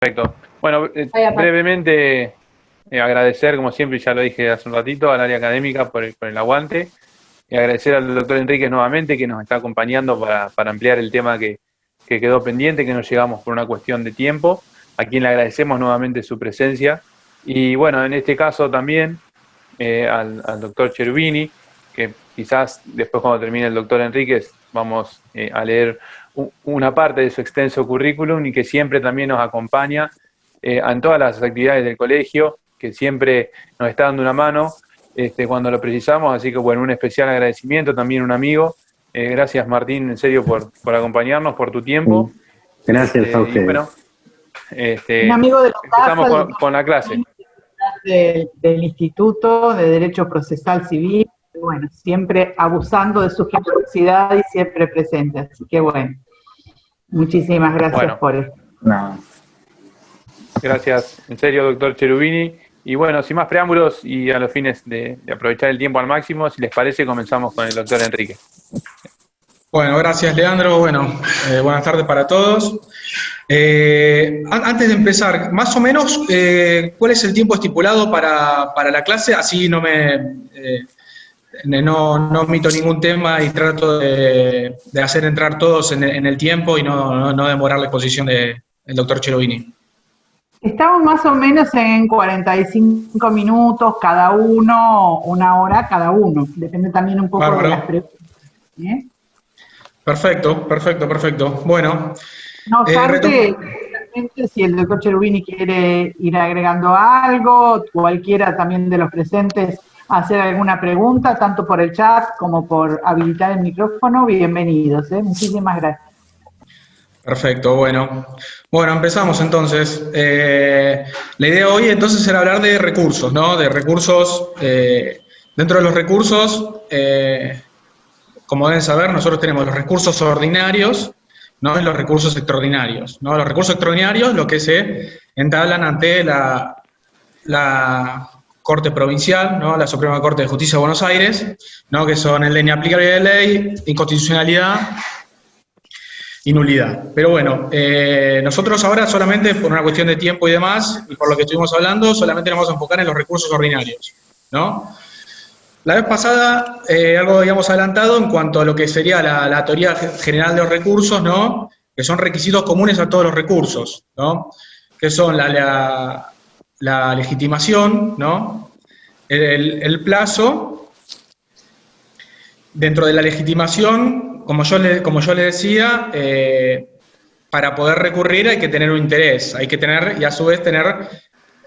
Perfecto. Bueno, Vaya, brevemente agradecer, como siempre, ya lo dije hace un ratito, al área académica por el aguante, y agradecer al doctor Enríquez nuevamente que nos está acompañando para ampliar el tema que quedó pendiente, que no llegamos por una cuestión de tiempo, a quien le agradecemos nuevamente su presencia. Y bueno, en este caso también al doctor Cherubini, que quizás después cuando termine el doctor Enríquez vamos a leer una parte de su extenso currículum y que siempre también nos acompaña en todas las actividades del colegio, que siempre nos está dando una mano cuando lo precisamos, así que bueno, un especial agradecimiento, también un amigo. Gracias Martín, en serio, por acompañarnos, por tu tiempo. Gracias a Y ustedes. bueno, un amigo de la empezamos casa, con la clase. del Instituto de Derecho Procesal Civil, bueno, siempre abusando de su generosidad y siempre presente. Así que bueno, muchísimas gracias Bueno. por esto. No. Gracias, en serio, doctor Cherubini. Y bueno, sin más preámbulos y a los fines de aprovechar el tiempo al máximo, si les parece, comenzamos con el doctor Enrique. Bueno, gracias Leandro. Bueno, buenas tardes para todos. Antes de empezar, más o menos, ¿cuál es el tiempo estipulado para la clase? Así no no omito ningún tema y trato de hacer entrar todos en el tiempo y no demorar la exposición del doctor Cherubini. Estamos más o menos en 45 minutos cada uno, una hora cada uno. Depende también un poco Bárbaro. de las preguntas. Perfecto. Bueno. No obstante, si el doctor Cherubini quiere ir agregando algo, cualquiera también de los presentes hacer alguna pregunta, tanto por el chat como por habilitar el micrófono, bienvenidos. Muchísimas gracias. Perfecto, bueno. Bueno, empezamos entonces. La idea hoy entonces era hablar de recursos, ¿no? De recursos, dentro de los recursos, como deben saber, nosotros tenemos los recursos ordinarios, ¿no? Y los recursos extraordinarios, ¿no? Los recursos extraordinarios, lo que se entablan ante la Corte Provincial, ¿no? La Suprema Corte de Justicia de Buenos Aires, ¿no? Que son el de inaplicabilidad de ley, inconstitucionalidad y nulidad. Pero bueno, nosotros ahora solamente por una cuestión de tiempo y demás, y por lo que estuvimos hablando, solamente nos vamos a enfocar en los recursos ordinarios, ¿no? La vez pasada algo habíamos adelantado en cuanto a lo que sería la teoría general de los recursos, ¿no? Que son requisitos comunes a todos los recursos, ¿no? Que son la legitimación, ¿no? El plazo. Dentro de la legitimación, como yo le decía, para poder recurrir hay que tener un interés, hay que tener, y a su vez tener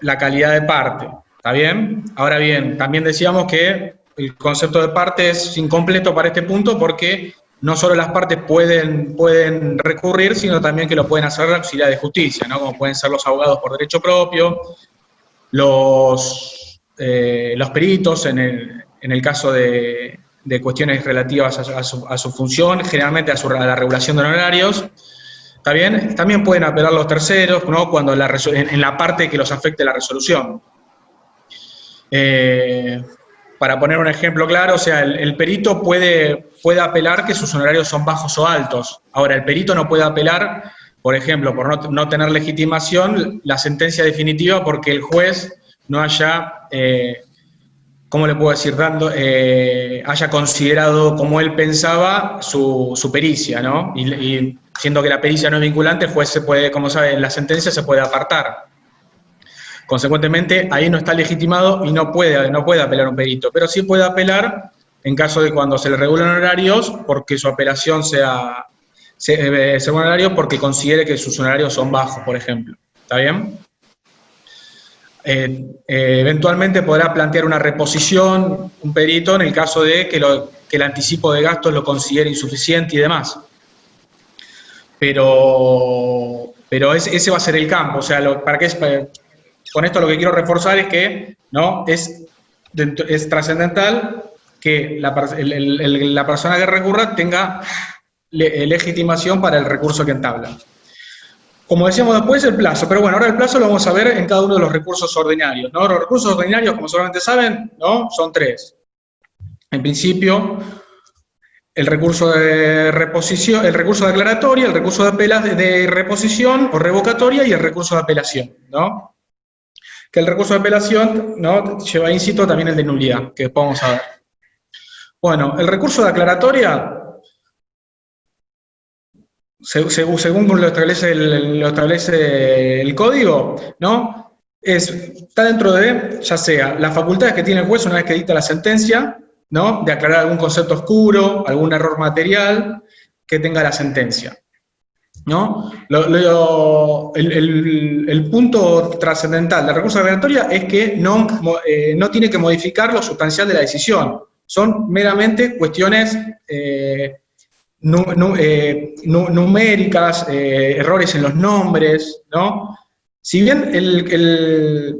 la calidad de parte, ¿está bien? Ahora bien, también decíamos que el concepto de parte es incompleto para este punto porque no solo las partes pueden recurrir, sino también que lo pueden hacer la auxiliar de justicia, ¿no? Como pueden ser los abogados por derecho propio, los peritos en el caso de cuestiones relativas a su función, generalmente a la regulación de honorarios. ¿Está bien? También pueden apelar los terceros, ¿no? Cuando en la parte que los afecte la resolución. Para poner un ejemplo claro, o sea, el perito puede apelar que sus honorarios son bajos o altos. Ahora, el perito no puede apelar, por ejemplo, por no tener legitimación, la sentencia definitiva porque el juez no haya, ¿cómo le puedo decir? Haya considerado como él pensaba su pericia, ¿no? Y siendo que la pericia no es vinculante, el juez se puede, como saben, la sentencia se puede apartar. Consecuentemente, ahí no está legitimado y no puede apelar un perito, pero sí puede apelar en caso de cuando se le regulan horarios, porque su apelación sea un horario porque considere que sus honorarios son bajos, por ejemplo. ¿Está bien? Eventualmente podrá plantear una reposición, un perito, en el caso de que el anticipo de gastos lo considere insuficiente y demás. Pero ese va a ser el campo, o sea, con esto lo que quiero reforzar es que, ¿no? es trascendental que la persona que recurra tenga legitimación para el recurso que entabla. Como decíamos después, el plazo, pero bueno, ahora el plazo lo vamos a ver en cada uno de los recursos ordinarios, ¿no? Los recursos ordinarios, como seguramente saben, ¿no? Son tres. En principio, el recurso de reposición, el recurso de aclaratoria, el recurso de reposición o revocatoria y el recurso de apelación, ¿no? Que el recurso de apelación, ¿no?, lleva íncito también el de nulidad, que después vamos a ver. Bueno, el recurso de aclaratoria, según lo establece el código, ¿no?, está dentro de, ya sea, las facultades que tiene el juez una vez que dicta la sentencia, ¿no?, de aclarar algún concepto oscuro, algún error material que tenga la sentencia, ¿no? El punto trascendental del recurso de aclaratoria es que no tiene que modificar lo sustancial de la decisión. Son meramente cuestiones numéricas, errores en los nombres, ¿no? Si bien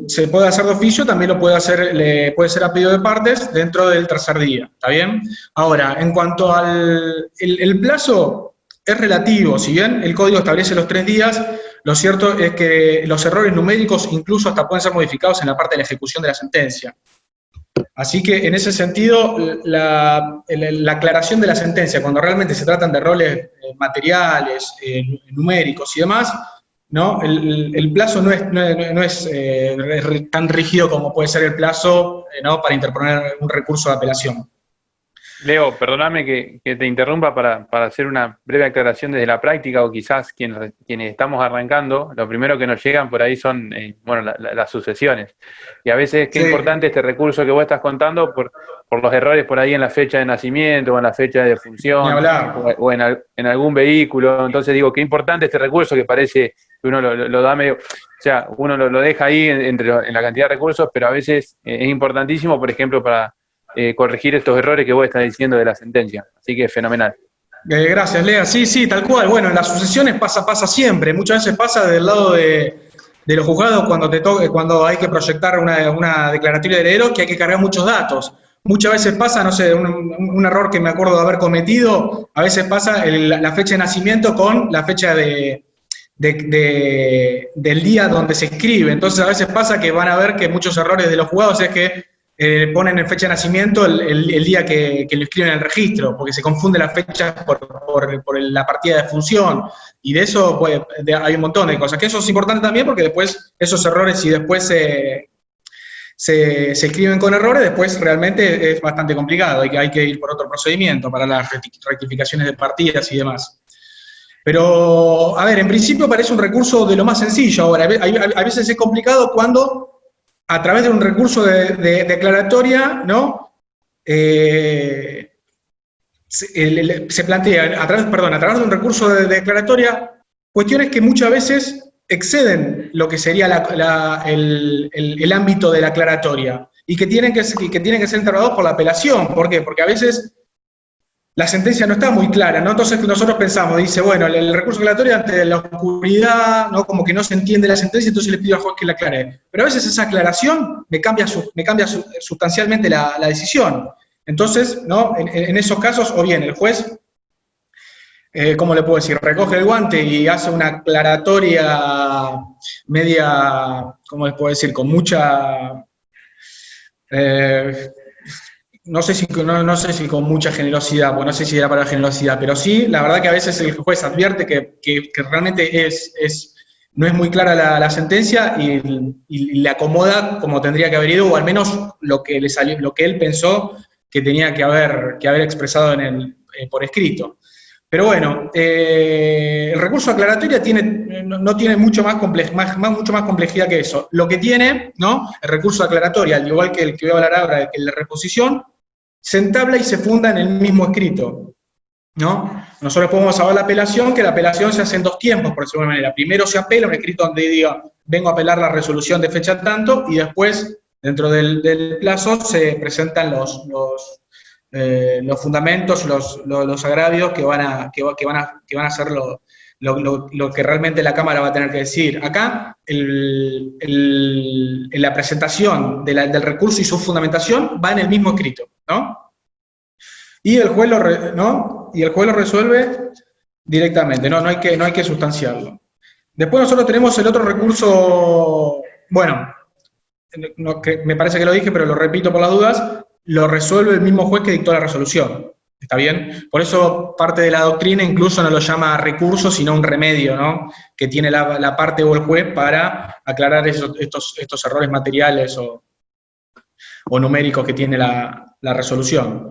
se puede hacer de oficio, también puede ser a pedido de partes dentro del tercer día, ¿está bien? Ahora, en cuanto al el plazo, es relativo. Si bien el código establece los 3 días, lo cierto es que los errores numéricos incluso hasta pueden ser modificados en la parte de la ejecución de la sentencia. Así que, en ese sentido, la aclaración de la sentencia, cuando realmente se tratan de errores materiales, numéricos y demás, ¿no?, el plazo no es tan rígido como puede ser el plazo, ¿no?, para interponer un recurso de apelación. Leo, perdóname que te interrumpa para hacer una breve aclaración desde la práctica, o quizás quienes estamos arrancando, lo primero que nos llegan por ahí son las sucesiones. Y a veces qué importante este recurso que vos estás contando por los errores por ahí en la fecha de nacimiento o en la fecha de defunción o en algún vehículo. Entonces digo, qué importante este recurso que parece que uno lo da medio, o sea, uno lo deja ahí en la cantidad de recursos, pero a veces es importantísimo, por ejemplo, para corregir estos errores que vos estás diciendo de la sentencia. Así que fenomenal. Gracias, Lea. Sí, tal cual. Bueno, en las sucesiones pasa siempre. Muchas veces pasa del lado de los juzgados cuando hay que proyectar una declaratoria de heredero, que hay que cargar muchos datos. Muchas veces pasa, no sé, un error que me acuerdo de haber cometido, a veces pasa la fecha de nacimiento con la fecha del día donde se escribe. Entonces a veces pasa que van a ver que muchos errores de los juzgados es que ponen en fecha de nacimiento el día que lo escriben en el registro, porque se confunde las fechas por la partida de función, y de eso hay un montón de cosas, que eso es importante también, porque después esos errores, si después se escriben con errores, después realmente es bastante complicado, hay que ir por otro procedimiento para las rectificaciones de partidas y demás. Pero, a ver, en principio parece un recurso de lo más sencillo. Ahora, a veces es complicado cuando a través de un recurso de declaratoria, ¿no?, se plantea, a través de un recurso de declaratoria, cuestiones que muchas veces exceden lo que sería el ámbito de la aclaratoria, y que tienen que ser tratados por la apelación. ¿Por qué? Porque a veces la sentencia no está muy clara, ¿no? Entonces nosotros pensamos, dice, bueno, el recurso aclaratorio ante la oscuridad, ¿no?, como que no se entiende la sentencia, entonces le pido al juez que la aclare. Pero a veces esa aclaración me cambia sustancialmente la decisión. Entonces, ¿no?, en esos casos, o bien el juez, ¿cómo le puedo decir?, recoge el guante y hace una aclaratoria media, ¿cómo les puedo decir?, con mucha... no sé si con mucha generosidad, porque no sé si era para generosidad, pero sí, la verdad que a veces el juez advierte que realmente no es muy clara la sentencia y le acomoda como tendría que haber ido, o al menos lo que él pensó que tenía que haber expresado por escrito. Pero bueno, el recurso aclaratoria no tiene mucho más complejidad que eso. Lo que tiene, ¿no?, el recurso aclaratoria, al igual que el que voy a hablar ahora, que el de reposición, se entabla y se funda en el mismo escrito, ¿no? Nosotros podemos saber la apelación, que la apelación se hace en 2 tiempos, por decirlo de manera. Primero se apela un escrito donde diga, vengo a apelar la resolución de fecha tanto, y después, dentro del plazo, se presentan los fundamentos, los agravios que van a ser lo que realmente la Cámara va a tener que decir. Acá, la presentación del recurso y su fundamentación va en el mismo escrito, ¿no? Y el juez lo resuelve directamente, no hay que sustanciarlo. Después nosotros tenemos el otro recurso, bueno, que me parece que lo dije, pero lo repito por las dudas, lo resuelve el mismo juez que dictó la resolución. ¿Está bien? Por eso parte de la doctrina incluso no lo llama recurso, sino un remedio, ¿no? Que tiene la parte o el juez para aclarar estos errores materiales o numéricos que tiene la resolución.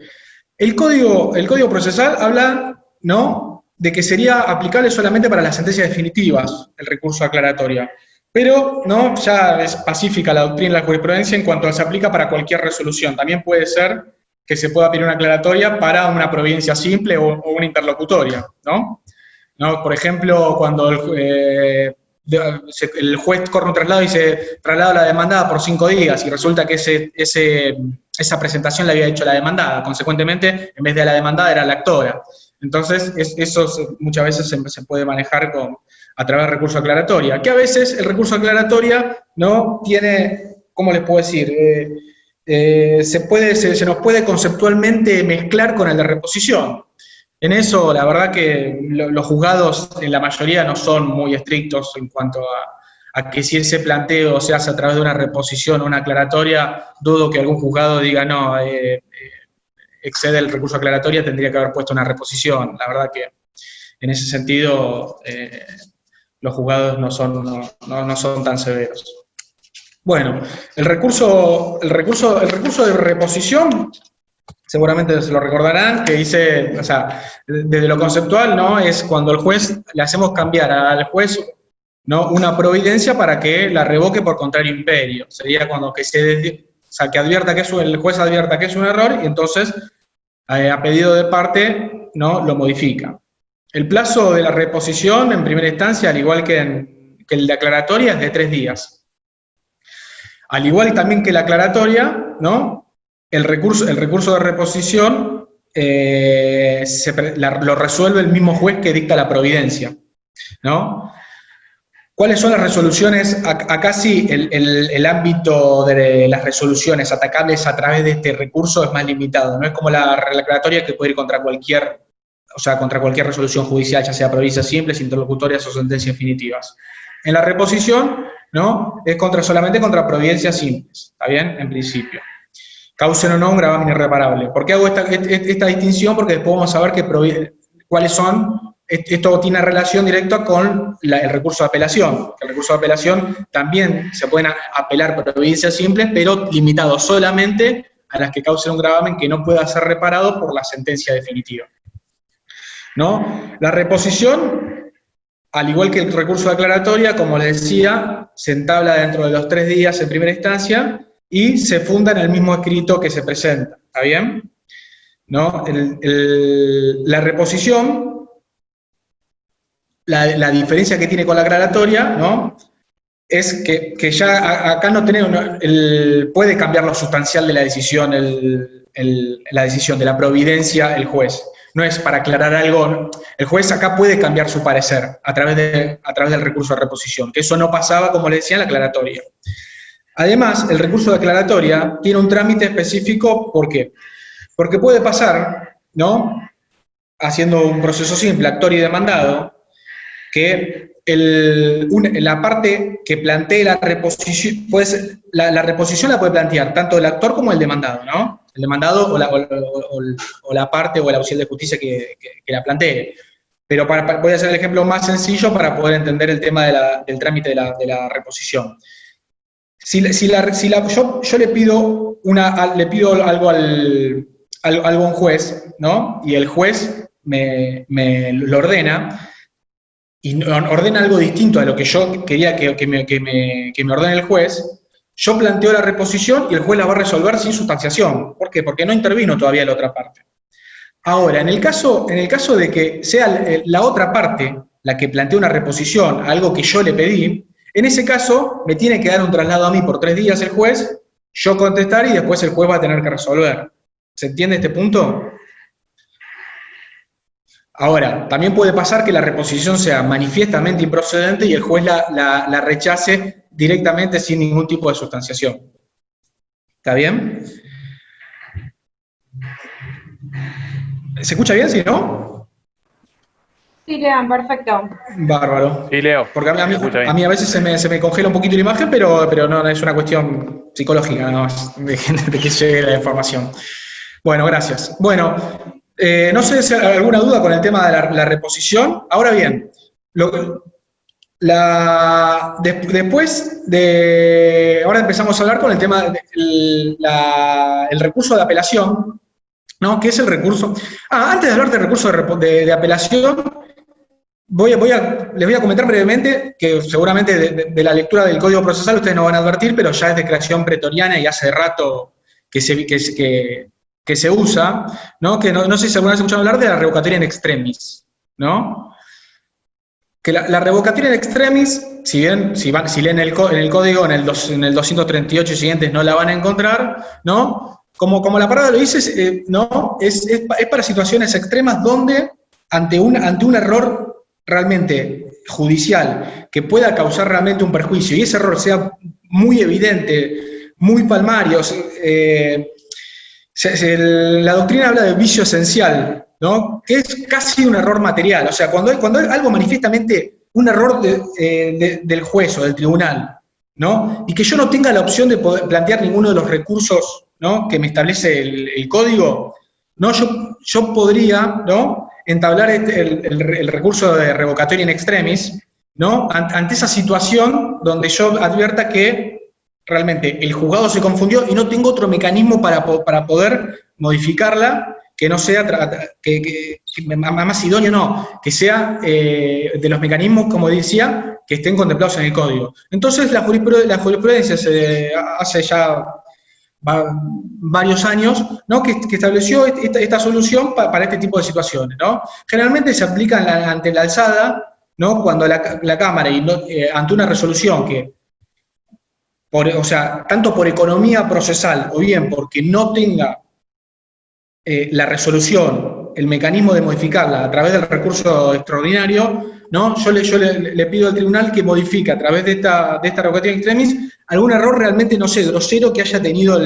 El código procesal habla, ¿no?, de que sería aplicable solamente para las sentencias definitivas el recurso aclaratoria. Pero, ¿no?, ya es pacífica la doctrina y la jurisprudencia en cuanto a se aplica para cualquier resolución. También puede ser que se pueda pedir una aclaratoria para una providencia simple o una interlocutoria, ¿no? Por ejemplo, cuando el juez corre un traslado y dice traslado a la demandada por 5 días y resulta que esa presentación la había hecho la demandada, consecuentemente, en vez de la demandada era la actora. Entonces, eso muchas veces se puede manejar a través del recurso aclaratoria, que a veces el recurso aclaratoria no tiene, ¿cómo les puedo decir?, se nos puede conceptualmente mezclar con el de reposición. En eso, la verdad que los juzgados en la mayoría no son muy estrictos en cuanto a que si ese planteo se hace a través de una reposición o una aclaratoria, dudo que algún juzgado diga, no, excede el recurso aclaratoria, tendría que haber puesto una reposición. La verdad que en ese sentido los juzgados no son tan severos. Bueno, el recurso de reposición, seguramente se lo recordarán, que dice, o sea, desde lo conceptual, ¿no?, es cuando el juez, le hacemos cambiar al juez, ¿no?, una providencia para que la revoque por contrario imperio. Sería cuando que advierta que el juez advierta que es un error y entonces, a pedido de parte, ¿no?, lo modifica. El plazo de la reposición, en primera instancia, al igual que el de aclaratoria, es de 3 días. Al igual también que la aclaratoria, ¿no?, el recurso de reposición lo resuelve el mismo juez que dicta la providencia, ¿no? ¿Cuáles son las resoluciones? Acá sí, el ámbito de las resoluciones atacables a través de este recurso es más limitado, no es como la aclaratoria que puede ir contra cualquier resolución judicial, ya sea providencias simples, interlocutorias o sentencias definitivas. En la reposición, ¿no?, es solamente contra providencias simples, ¿está bien? En principio. Causen o no un gravamen irreparable. ¿Por qué hago esta distinción? Porque después vamos a ver cuáles son. Esto tiene relación directa con el recurso de apelación. El recurso de apelación también se pueden apelar providencias simples, pero limitado solamente a las que causen un gravamen que no pueda ser reparado por la sentencia definitiva, ¿no? La reposición, al igual que el recurso de aclaratoria, como les decía, se entabla dentro de los 3 días en primera instancia y se funda en el mismo escrito que se presenta, ¿está bien? ¿No? La reposición, la diferencia que tiene con la aclaratoria, ¿no?, es que ya acá no tenemos, puede cambiar lo sustancial de la decisión, la decisión de la providencia el juez. No es para aclarar algo, el juez acá puede cambiar su parecer a través del recurso de reposición, que eso no pasaba, como les decía, en la aclaratoria. Además, el recurso de aclaratoria tiene un trámite específico, ¿por qué? Porque puede pasar, ¿no?, haciendo un proceso simple, actor y demandado, que la parte que plantee la reposición, la reposición la puede plantear tanto el actor como el demandado, ¿no? El demandado o la parte o el auxiliar de justicia que la plantee. Pero voy a hacer el ejemplo más sencillo para poder entender el tema del trámite de la reposición. Yo le pido algo a un juez, ¿no?, y el juez me lo ordena, y ordena algo distinto a lo que yo quería que me ordene el juez, yo planteo la reposición y el juez la va a resolver sin sustanciación. ¿Por qué? Porque no intervino todavía la otra parte. Ahora, en el caso de que sea la otra parte la que plantee una reposición, algo que yo le pedí, en ese caso me tiene que dar un traslado a mí por 3 días el juez, yo contestar y después el juez va a tener que resolver. ¿Se entiende este punto? Ahora, también puede pasar que la reposición sea manifiestamente improcedente y el juez la rechace directamente sin ningún tipo de sustanciación. ¿Está bien? ¿Se escucha bien, sí, no? Sí, Lean, perfecto. Bárbaro. Sí, Leo. Porque a mí a veces se me congela un poquito la imagen, pero no es una cuestión psicológica, nada más, de que llegue la información. Bueno, gracias. Bueno, No sé si hay alguna duda con el tema de la reposición. Ahora bien, después de... Ahora empezamos a hablar con el tema del recurso de apelación, ¿no? ¿Qué es el recurso? Antes de hablar del recurso de apelación, les voy a comentar brevemente, que seguramente de la lectura del Código Procesal ustedes no van a advertir, pero ya es de creación pretoriana y hace rato que se usa, ¿no? Que no sé si alguna vez escucharon hablar de la revocatoria in extremis, ¿no? Que la revocatoria in extremis, si leen en el código, en el 238 y siguientes no la van a encontrar, ¿no? Como la palabra lo dice, ¿no? Es para situaciones extremas donde ante un error realmente judicial que pueda causar realmente un perjuicio y ese error sea muy evidente, muy palmario, la doctrina habla de vicio esencial, ¿no? Que es casi un error material. O sea, cuando hay algo manifiestamente un error del juez o del tribunal, ¿no? Y que yo no tenga la opción de poder plantear ninguno de los recursos, ¿no?, que me establece el código, ¿no? Yo podría, ¿no?, entablar el recurso de revocatoria in extremis, ¿no?, ante esa situación donde yo advierta que realmente el juzgado se confundió y no tengo otro mecanismo para poder modificarla que no sea, que más idóneo, no, que sea de los mecanismos, como decía, que estén contemplados en el código. Entonces la jurisprudencia hace ya varios años, ¿no?, que estableció esta solución para este tipo de situaciones, ¿no? Generalmente se aplica ante la alzada, ¿no?, cuando la Cámara, ante una resolución que, o sea, tanto por economía procesal o bien porque no tenga la resolución, el mecanismo de modificarla a través del recurso extraordinario, ¿no?, yo le pido al tribunal que modifique a través de esta revocatoria in extremis algún error realmente, no sé, grosero que haya tenido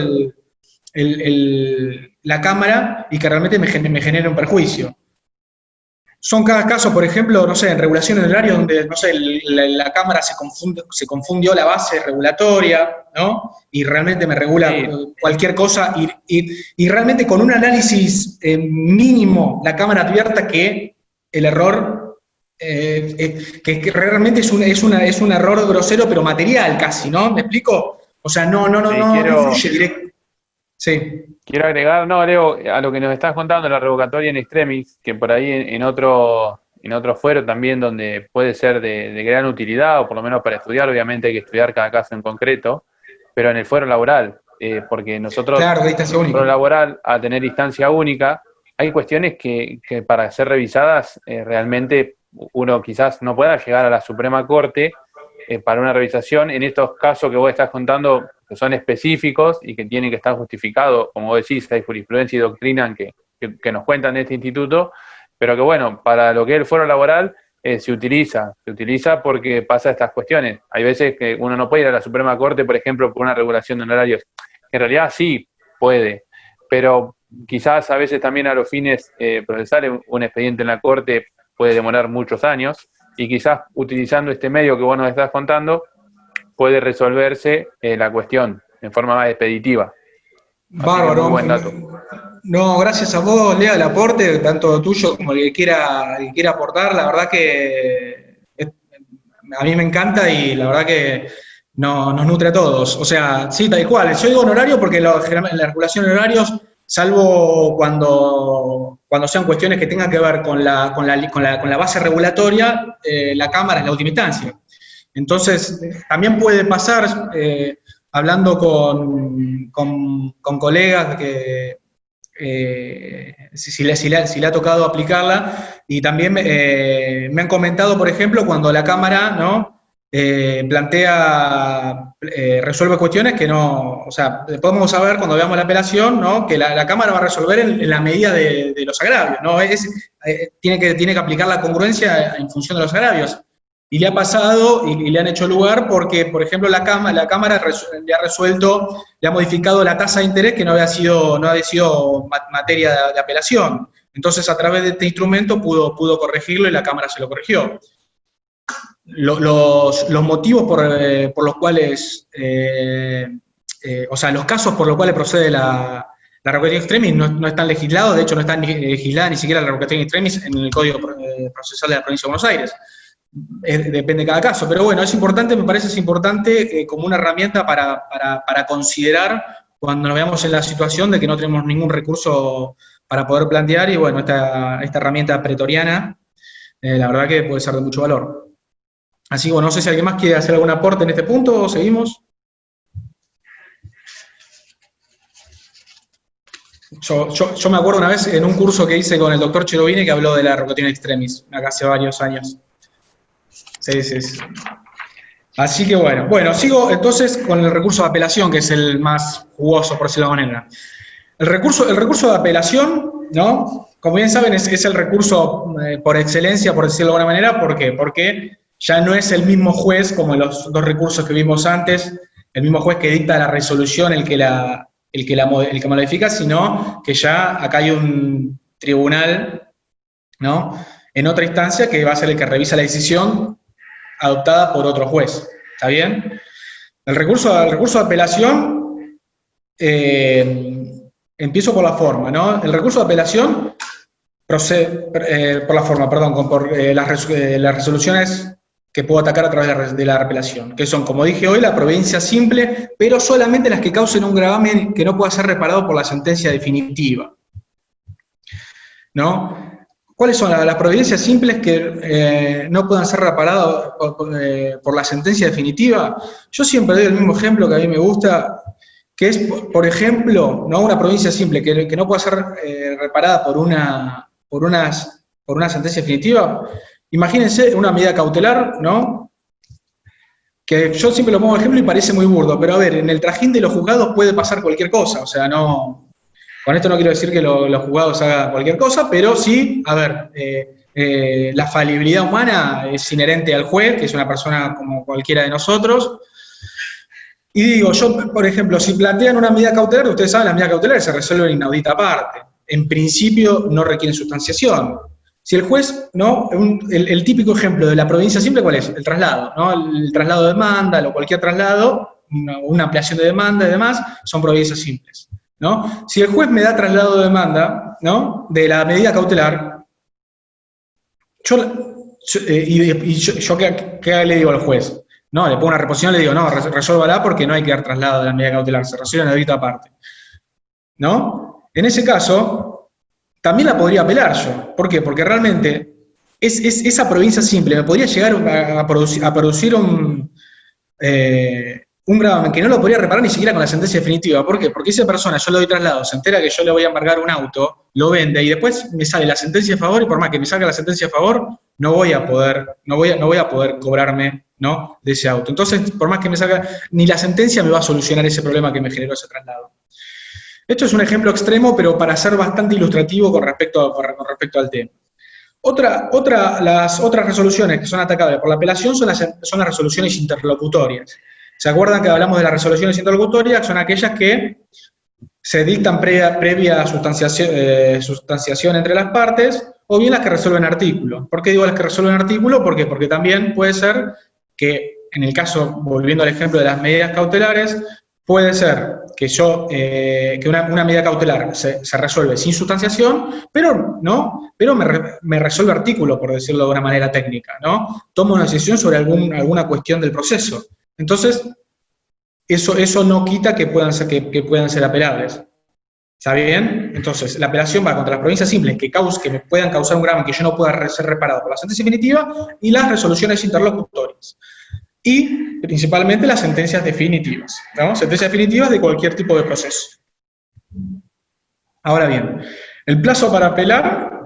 la Cámara y que realmente me genere un perjuicio. Son cada caso, por ejemplo, no sé, en regulación en horario donde, no sé, la Cámara se confundió la base regulatoria, ¿no? Y realmente me regula cualquier cosa y realmente con un análisis mínimo la Cámara advierta que el error, que realmente es un error grosero pero material casi, ¿no? ¿Me explico? O sea, no influye directo. Sí. Quiero agregar, no, Leo, a lo que nos estás contando, la revocatoria in extremis, que por ahí en otro fuero también donde puede ser de gran utilidad, o por lo menos para estudiar, obviamente hay que estudiar cada caso en concreto, pero en el fuero laboral, porque nosotros, claro, de instancia única. En el fuero laboral, al tener instancia única, hay cuestiones que para ser revisadas realmente uno quizás no pueda llegar a la Suprema Corte para una revisación. En estos casos que vos estás contando, que son específicos y que tienen que estar justificados, como vos decís, hay jurisprudencia y doctrina que nos cuentan de este instituto, pero que bueno, para lo que es el fuero laboral se utiliza porque pasa estas cuestiones. Hay veces que uno no puede ir a la Suprema Corte, por ejemplo, por una regulación de honorarios. En realidad sí puede, pero quizás a veces también a los fines procesales un expediente en la Corte puede demorar muchos años, y quizás utilizando este medio que vos nos estás contando, puede resolverse la cuestión en forma más expeditiva. Bárbaro. Muy buen dato. No, gracias a vos, Lea, el aporte, tanto tuyo como el que quiera aportar. La verdad que a mí me encanta y la verdad que nos nutre a todos. O sea, sí, tal cual. Yo digo honorario porque generalmente la regulación de horarios, salvo cuando sean cuestiones que tengan que ver con la base regulatoria, la Cámara es la última instancia. Entonces, también puede pasar, hablando con colegas que si le ha tocado aplicarla, y también me han comentado, por ejemplo, cuando la Cámara, ¿no?, resuelve cuestiones que no, o sea, podemos saber cuando veamos la apelación, ¿no?, que la Cámara va a resolver en la medida de los agravios, ¿no? Tiene que aplicar la congruencia en función de los agravios. Y le ha pasado y le han hecho lugar porque, por ejemplo, la Cámara le ha resuelto, le ha modificado la tasa de interés que no había sido materia de apelación. Entonces, a través de este instrumento pudo corregirlo y la Cámara se lo corrigió. Los motivos por los cuales, o sea, los casos por los cuales procede la La revocación extremis no están legislados, de hecho no están legislada ni siquiera la revocación extremis en el Código Procesal de la Provincia de Buenos Aires. Depende de cada caso, pero bueno, es importante, me parece importante como una herramienta para considerar cuando nos veamos en la situación de que no tenemos ningún recurso para poder plantear, y bueno, esta herramienta pretoriana, la verdad que puede ser de mucho valor. Así que bueno, no sé si alguien más quiere hacer algún aporte en este punto, o seguimos. Yo me acuerdo una vez en un curso que hice con el doctor Cherubini que habló de la revocación extremis, acá hace varios años. Sí. Así que bueno, sigo entonces con el recurso de apelación, que es el más jugoso, por decirlo de alguna manera. El recurso de apelación, ¿no? Como bien saben, es el recurso por excelencia, por decirlo de alguna manera. ¿Por qué? Porque ya no es el mismo juez, como los dos recursos que vimos antes, el mismo juez que dicta la resolución, el que modifica, sino que ya acá hay un tribunal, ¿no?, en otra instancia que va a ser el que revisa la decisión adoptada por otro juez. ¿Está bien? El recurso de apelación, empiezo por la forma, ¿no? El recurso de apelación procede por la forma, perdón, por las resoluciones que puedo atacar a través de la apelación, que son, como dije hoy, la providencia simple, pero solamente las que causen un gravamen que no pueda ser reparado por la sentencia definitiva, ¿no? ¿Cuáles son las providencias simples que no puedan ser reparadas por la sentencia definitiva? Yo siempre doy el mismo ejemplo que a mí me gusta, que es, por ejemplo, ¿no?, una providencia simple que no pueda ser reparada por una sentencia definitiva. Imagínense una medida cautelar, ¿no?, que yo siempre lo pongo de ejemplo y parece muy burdo, pero a ver, en el trajín de los juzgados puede pasar cualquier cosa, o sea, no... Con esto no quiero decir que los juzgados hagan cualquier cosa, pero sí, a ver, la falibilidad humana es inherente al juez, que es una persona como cualquiera de nosotros. Y digo, yo, por ejemplo, si plantean una medida cautelar, ustedes saben, las medidas cautelares se resuelven inaudita aparte. En principio no requieren sustanciación. Si el juez, ¿no?, el típico ejemplo de la providencia simple, ¿cuál es? El traslado, ¿no? El traslado de demanda, o cualquier traslado, una ampliación de demanda y demás, son providencias simples, ¿no? Si el juez me da traslado de demanda, ¿no?, de la medida cautelar, yo ¿qué le digo al juez? No, le pongo una reposición, le digo, no, resuélvala porque no hay que dar traslado de la medida cautelar, se resuelve en inaudita aparte, ¿no? En ese caso, también la podría apelar yo. ¿Por qué? Porque realmente esa providencia simple me podría llegar a producir un gravamen que no lo podría reparar ni siquiera con la sentencia definitiva. ¿Por qué? Porque esa persona, yo le doy traslado, se entera que yo le voy a embargar un auto, lo vende y después me sale la sentencia a favor, y por más que me salga la sentencia a favor, no voy a poder cobrarme, ¿no?, de ese auto. Entonces, por más que me salga, ni la sentencia me va a solucionar ese problema que me generó ese traslado. Esto es un ejemplo extremo, pero para ser bastante ilustrativo con respecto al tema. Las otras resoluciones que son atacables por la apelación son las resoluciones interlocutorias. ¿Se acuerdan que hablamos de las resoluciones interlocutorias? Son aquellas que se dictan previa sustanciación entre las partes, o bien las que resuelven artículo. ¿Por qué digo las que resuelven artículo? ¿Por qué? Porque también puede ser que, en el caso, volviendo al ejemplo de las medidas cautelares, puede ser que una medida cautelar se resuelve sin sustanciación, pero me resuelve artículo, por decirlo de una manera técnica, ¿no? Tomo una decisión sobre alguna cuestión del proceso. Entonces, eso no quita que puedan ser apelables. ¿Está bien? Entonces, la apelación va contra las providencias simples que me puedan causar un gravamen que yo no pueda ser reparado por la sentencia definitiva, y las resoluciones interlocutorias. Y, principalmente, las sentencias definitivas, ¿no? Sentencias definitivas de cualquier tipo de proceso. Ahora bien, el plazo para apelar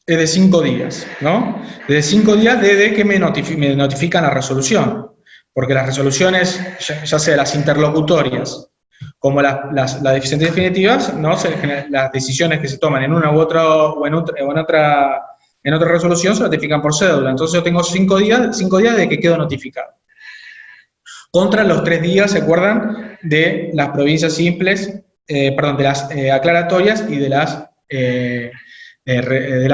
es de 5 días, ¿no? De 5 días desde que me notifican la resolución. Porque las resoluciones, ya sea las interlocutorias como las deficientes definitivas, ¿no?, las decisiones que se toman en una u otra, o en otra resolución se notifican por cédula. Entonces yo tengo 5 días de que quedo notificado. Contra los 3 días, ¿se acuerdan?, de las providencias simples, de las aclaratorias y de las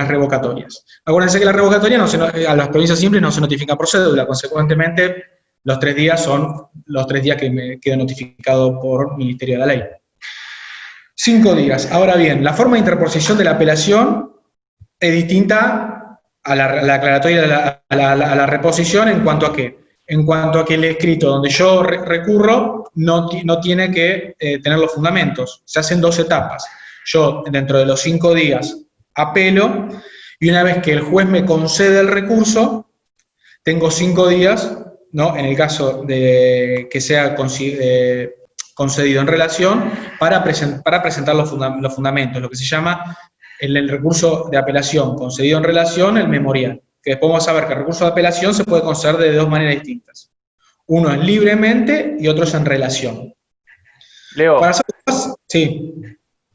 revocatorias. Acuérdense que la revocatoria a las provincias simples no se notifica por cédula, consecuentemente los 3 días son los 3 días que me quedo notificado por Ministerio de la Ley. 5 días. Ahora bien, la forma de interposición de la apelación es distinta a la aclaratoria y a la reposición en cuanto a qué. En cuanto a que el escrito donde yo recurro no tiene que tener los fundamentos. Se hacen 2 etapas. Yo, dentro de los 5 días, apelo, y una vez que el juez me concede el recurso, tengo 5 días, ¿no? En el caso de que sea concedido en relación, para presentar los fundamentos, lo que se llama el recurso de apelación concedido en relación, el memorial. Que después vamos a ver que el recurso de apelación se puede conceder de 2 maneras distintas. Uno es libremente y otro es en relación. Leo, Para hacer sí.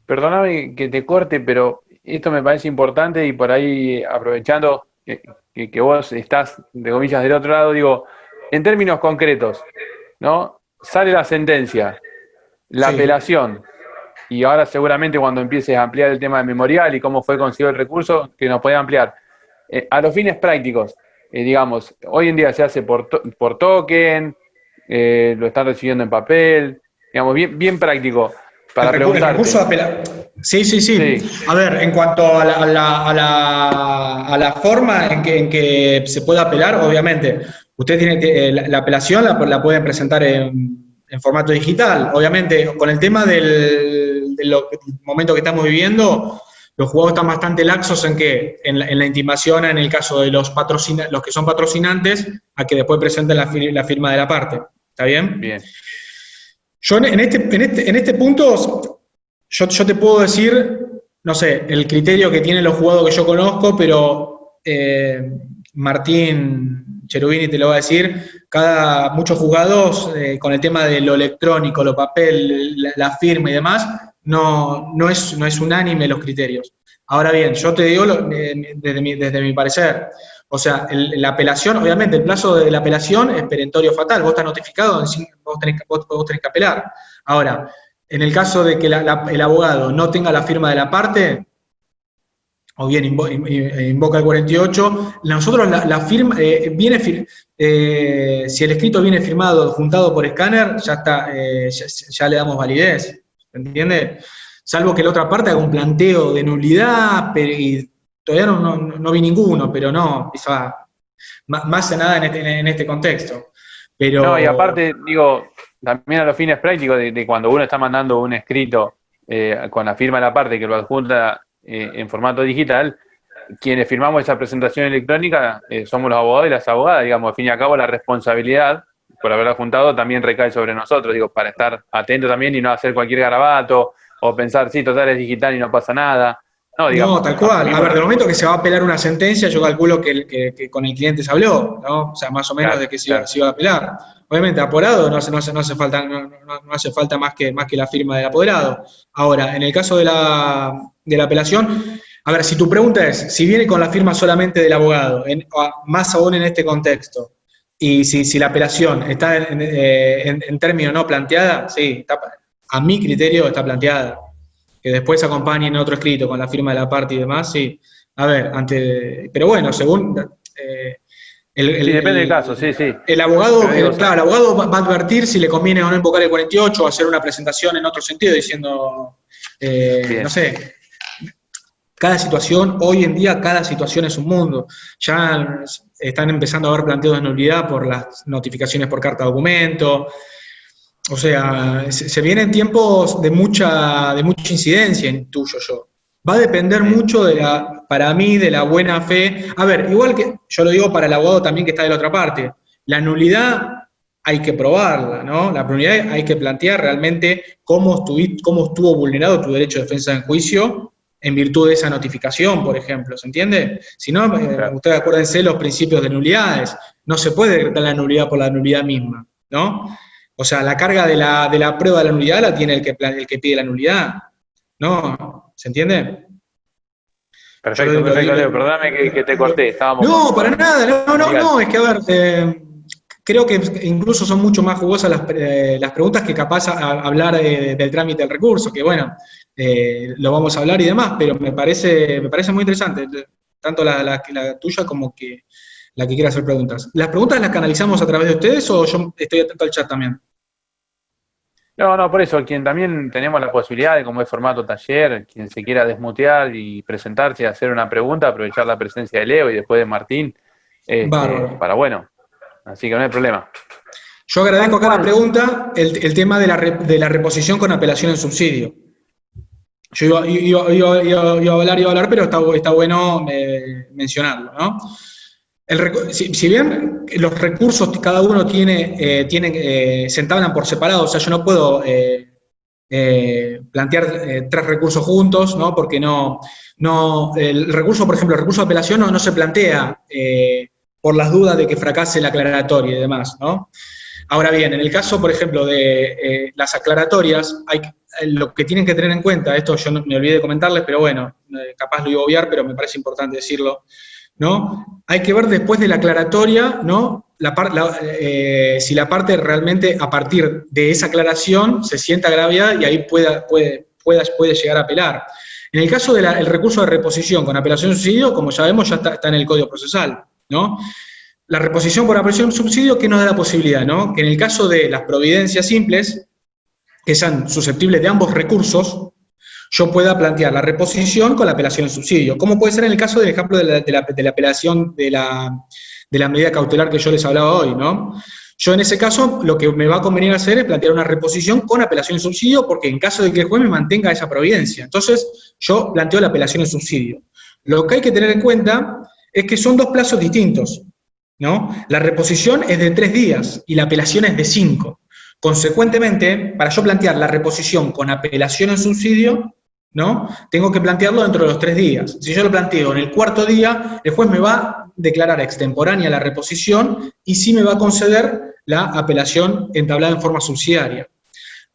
perdóname que te corte, pero esto me parece importante y por ahí aprovechando que vos estás, de comillas, del otro lado, digo, en términos concretos, ¿no? Sale la sentencia, la Sí. apelación, y ahora seguramente cuando empieces a ampliar el tema del memorial y cómo fue conseguido el recurso, que nos puede ampliar. A los fines prácticos, digamos, hoy en día se hace por token, lo están recibiendo en papel, digamos, bien práctico. Para El preguntarte. recurso de apelación. Sí. A ver, en cuanto a la forma en que se puede apelar, obviamente, usted tiene que, la apelación la pueden presentar en formato digital. Obviamente, con el tema del momento que estamos viviendo, los juegos están bastante laxos en que en la intimación, en el caso de los que son patrocinantes, a que después presenten la firma de la parte. ¿Está bien? Bien. Yo en este punto, yo te puedo decir, no sé, el criterio que tienen los jugadores que yo conozco, pero Martín Cherubini te lo va a decir, muchos juzgados con el tema de lo electrónico, lo papel, la firma y demás, no es unánime los criterios. Ahora bien, yo te digo desde mi parecer, o sea, la apelación, obviamente, el plazo de la apelación es perentorio fatal. Vos estás notificado, vos tenés que apelar. Ahora, en el caso de que el abogado no tenga la firma de la parte, o bien invoca el 48, nosotros la firma, si el escrito viene firmado, juntado por escáner, ya está, ya le damos validez. ¿Entiende? Salvo que la otra parte haga un planteo de nulidad, y todavía no vi ninguno, pero no, quizá más de nada en este contexto. Pero, No, y aparte, digo, también a los fines prácticos de cuando uno está mandando un escrito con la firma de la parte que lo adjunta en formato digital, quienes firmamos esa presentación electrónica somos los abogados y las abogadas, digamos, al fin y al cabo la responsabilidad por haberla juntado también recae sobre nosotros, digo, para estar atentos también y no hacer cualquier garabato o pensar, sí, total es digital y no pasa nada. No, digamos, no, tal cual. A ver, del momento que se va a apelar una sentencia, yo calculo que con el cliente se habló, ¿no? O sea, más o menos claro, de que se iba a apelar. Obviamente, apoderado no hace falta más que la firma del apoderado. Ahora, en el caso de la apelación, a ver, si tu pregunta es, si viene con la firma solamente del abogado, más aún en este contexto, y si la apelación está en términos no planteada, sí, a mi criterio está planteada. Que después acompañen otro escrito con la firma de la parte y demás, sí. A ver, pero bueno, según... sí, depende del caso, sí. El abogado, digo, claro, el abogado va a advertir si le conviene o no invocar el 48 o hacer una presentación en otro sentido diciendo, no sé, cada situación, hoy en día cada situación es un mundo. Ya están empezando a haber planteos de nulidad por las notificaciones por carta documento. O sea, se vienen tiempos de mucha incidencia, intuyo yo. Va a depender mucho para mí, de la buena fe. A ver, igual que yo lo digo para el abogado también que está de la otra parte. La nulidad hay que probarla, ¿no? La nulidad hay que plantear realmente cómo estuvo vulnerado tu derecho de defensa en juicio en virtud de esa notificación, por ejemplo, ¿se entiende? Si no, claro. Ustedes acuérdense los principios de nulidades. No se puede decretar la nulidad por la nulidad misma, ¿no? O sea, la carga de la prueba de la nulidad la tiene el que pide la nulidad, ¿no? ¿Se entiende? Perfecto, Leo, perdóname que te corté. No, para nada, no, es que a ver, creo que incluso son mucho más jugosas las preguntas que capaz hablar del trámite del recurso, que bueno, lo vamos a hablar y demás, pero me parece muy interesante, tanto la tuya como que la que quiera hacer preguntas. ¿Las preguntas las canalizamos a través de ustedes o yo estoy atento al chat también? No, no, por eso, quien también tenemos la posibilidad de, como es formato taller, quien se quiera desmutear y presentarse y hacer una pregunta, aprovechar la presencia de Leo y después de Martín, Bárbaro. para bueno, así que no hay problema. Yo agradezco Tal acá la cual. pregunta, el tema de la reposición con apelación en subsidio. Yo iba a hablar, pero está bueno mencionarlo, ¿no? Si bien los recursos cada uno se entablan por separado, o sea, yo no puedo plantear 3 recursos juntos, ¿no? Porque el recurso, por ejemplo, el recurso de apelación no se plantea por las dudas de que fracase la aclaratoria y demás, ¿no? Ahora bien, en el caso, por ejemplo, de las aclaratorias, lo que tienen que tener en cuenta, esto yo me olvidé de comentarles, pero bueno, capaz lo iba a obviar, pero me parece importante decirlo, ¿no? Hay que ver después de la aclaratoria, ¿no? Si la parte realmente a partir de esa aclaración se sienta agraviada y ahí puede llegar a apelar. En el caso del recurso de reposición con apelación de subsidio, como ya vemos, ya está en el Código Procesal, ¿no? La reposición por apelación de subsidio, ¿qué nos da la posibilidad, no? Que en el caso de las providencias simples, que sean susceptibles de ambos recursos, yo pueda plantear la reposición con la apelación de subsidio. ¿Cómo puede ser en el caso del ejemplo de la apelación de la medida cautelar que yo les hablaba hoy, ¿no? Yo en ese caso lo que me va a convenir hacer es plantear una reposición con apelación de subsidio, porque en caso de que el juez me mantenga esa providencia. Entonces, yo planteo la apelación de subsidio. Lo que hay que tener en cuenta es que son 2 plazos distintos, ¿no? La reposición es de 3 días y la apelación es de 5. Consecuentemente, para yo plantear la reposición con apelación en subsidio, ¿no? Tengo que plantearlo dentro de los 3 días. Si yo lo planteo en el 4.º día, el juez me va a declarar extemporánea la reposición y sí me va a conceder la apelación entablada en forma subsidiaria.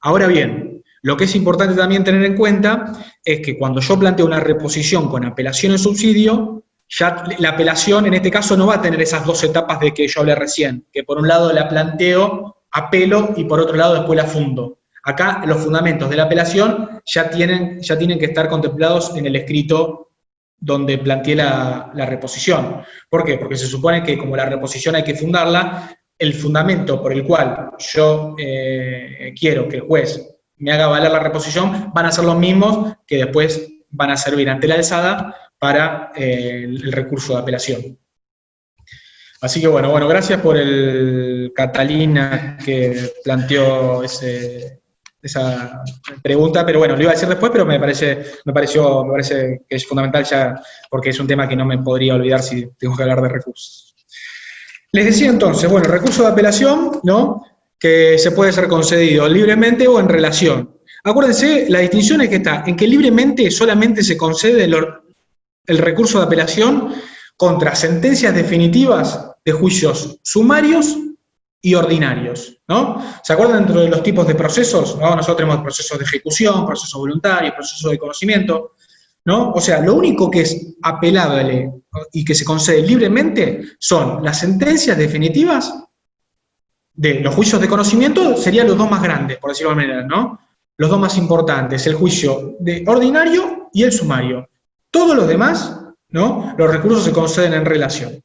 Ahora bien, lo que es importante también tener en cuenta es que cuando yo planteo una reposición con apelación en subsidio, ya la apelación en este caso no va a tener esas 2 etapas de que yo hablé recién, que por un lado la planteo, apelo y por otro lado después la fundo. Acá los fundamentos de la apelación ya tienen que estar contemplados en el escrito donde planteé la reposición. ¿Por qué? Porque se supone que como la reposición hay que fundarla, el fundamento por el cual yo quiero que el juez me haga valer la reposición van a ser los mismos que después van a servir ante la alzada para el recurso de apelación. Así que bueno, gracias por el Catalina que planteó esa pregunta, pero bueno, lo iba a decir después, pero me parece que es fundamental ya, porque es un tema que no me podría olvidar si tengo que hablar de recursos. Les decía entonces, bueno, recurso de apelación, ¿no? Que se puede ser concedido libremente o en relación. Acuérdense, la distinción es que está en que libremente solamente se concede el recurso de apelación contra sentencias definitivas de juicios sumarios y ordinarios, ¿no? ¿Se acuerdan dentro de los tipos de procesos? ¿No? Nosotros tenemos procesos de ejecución, procesos voluntarios, procesos de conocimiento, ¿no? O sea, lo único que es apelable y que se concede libremente son las sentencias definitivas de los juicios de conocimiento, serían los 2 más grandes, por decirlo de alguna manera, ¿no? Los 2 más importantes, el juicio de ordinario y el sumario. Todos los demás, ¿no? Los recursos se conceden en relación,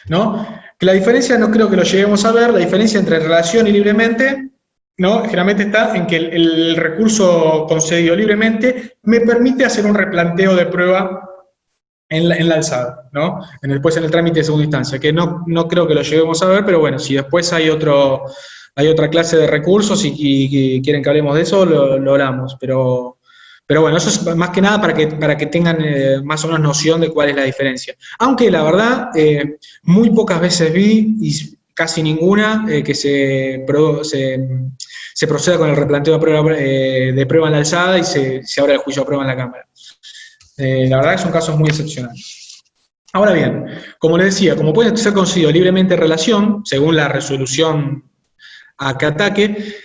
¿no? Que la diferencia, no creo que lo lleguemos a ver, la diferencia entre relación y libremente, ¿no? Generalmente está en que el recurso concedido libremente me permite hacer un replanteo de prueba en la alzada, ¿no? Después en el trámite de segunda instancia, que no creo que lo lleguemos a ver, pero bueno, si después hay otra clase de recursos y quieren que hablemos de eso, lo hablamos, pero bueno, eso es más que nada para que tengan más o menos noción de cuál es la diferencia. Aunque la verdad, muy pocas veces vi, y casi ninguna, que se proceda con el replanteo de prueba en la alzada y se abra el juicio a prueba en la Cámara. La verdad que son casos muy excepcionales. Ahora bien, como les decía, como puede ser concedido libremente en relación, según la resolución a que ataque,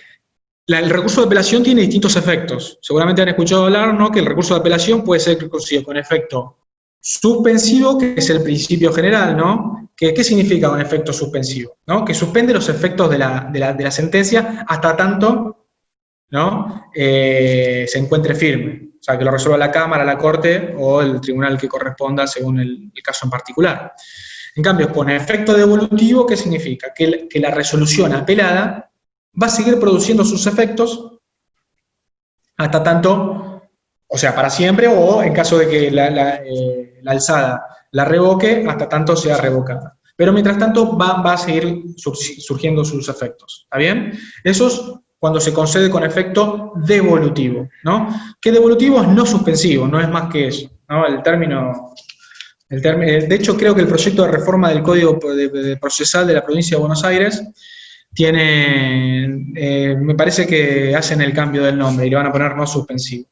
el recurso de apelación tiene distintos efectos. Seguramente han escuchado hablar, ¿no?, que el recurso de apelación puede ser concedido con efecto suspensivo, que es el principio general, ¿no? ¿Qué significa un efecto suspensivo? ¿No? Que suspende los efectos de la sentencia hasta tanto, ¿no?, se encuentre firme. O sea, que lo resuelva la Cámara, la Corte o el tribunal que corresponda según el caso en particular. En cambio, con efecto devolutivo, ¿qué significa? Que la resolución apelada va a seguir produciendo sus efectos hasta tanto, o sea, para siempre, o en caso de que la alzada la revoque, hasta tanto sea revocada. Pero mientras tanto va a seguir surgiendo sus efectos, ¿está bien? Eso es cuando se concede con efecto devolutivo, ¿no? Que devolutivo es no suspensivo, no es más que eso, ¿no? De hecho, creo que el proyecto de reforma del Código Procesal de la Provincia de Buenos Aires tiene, me parece que hacen el cambio del nombre y le van a poner no suspensivo.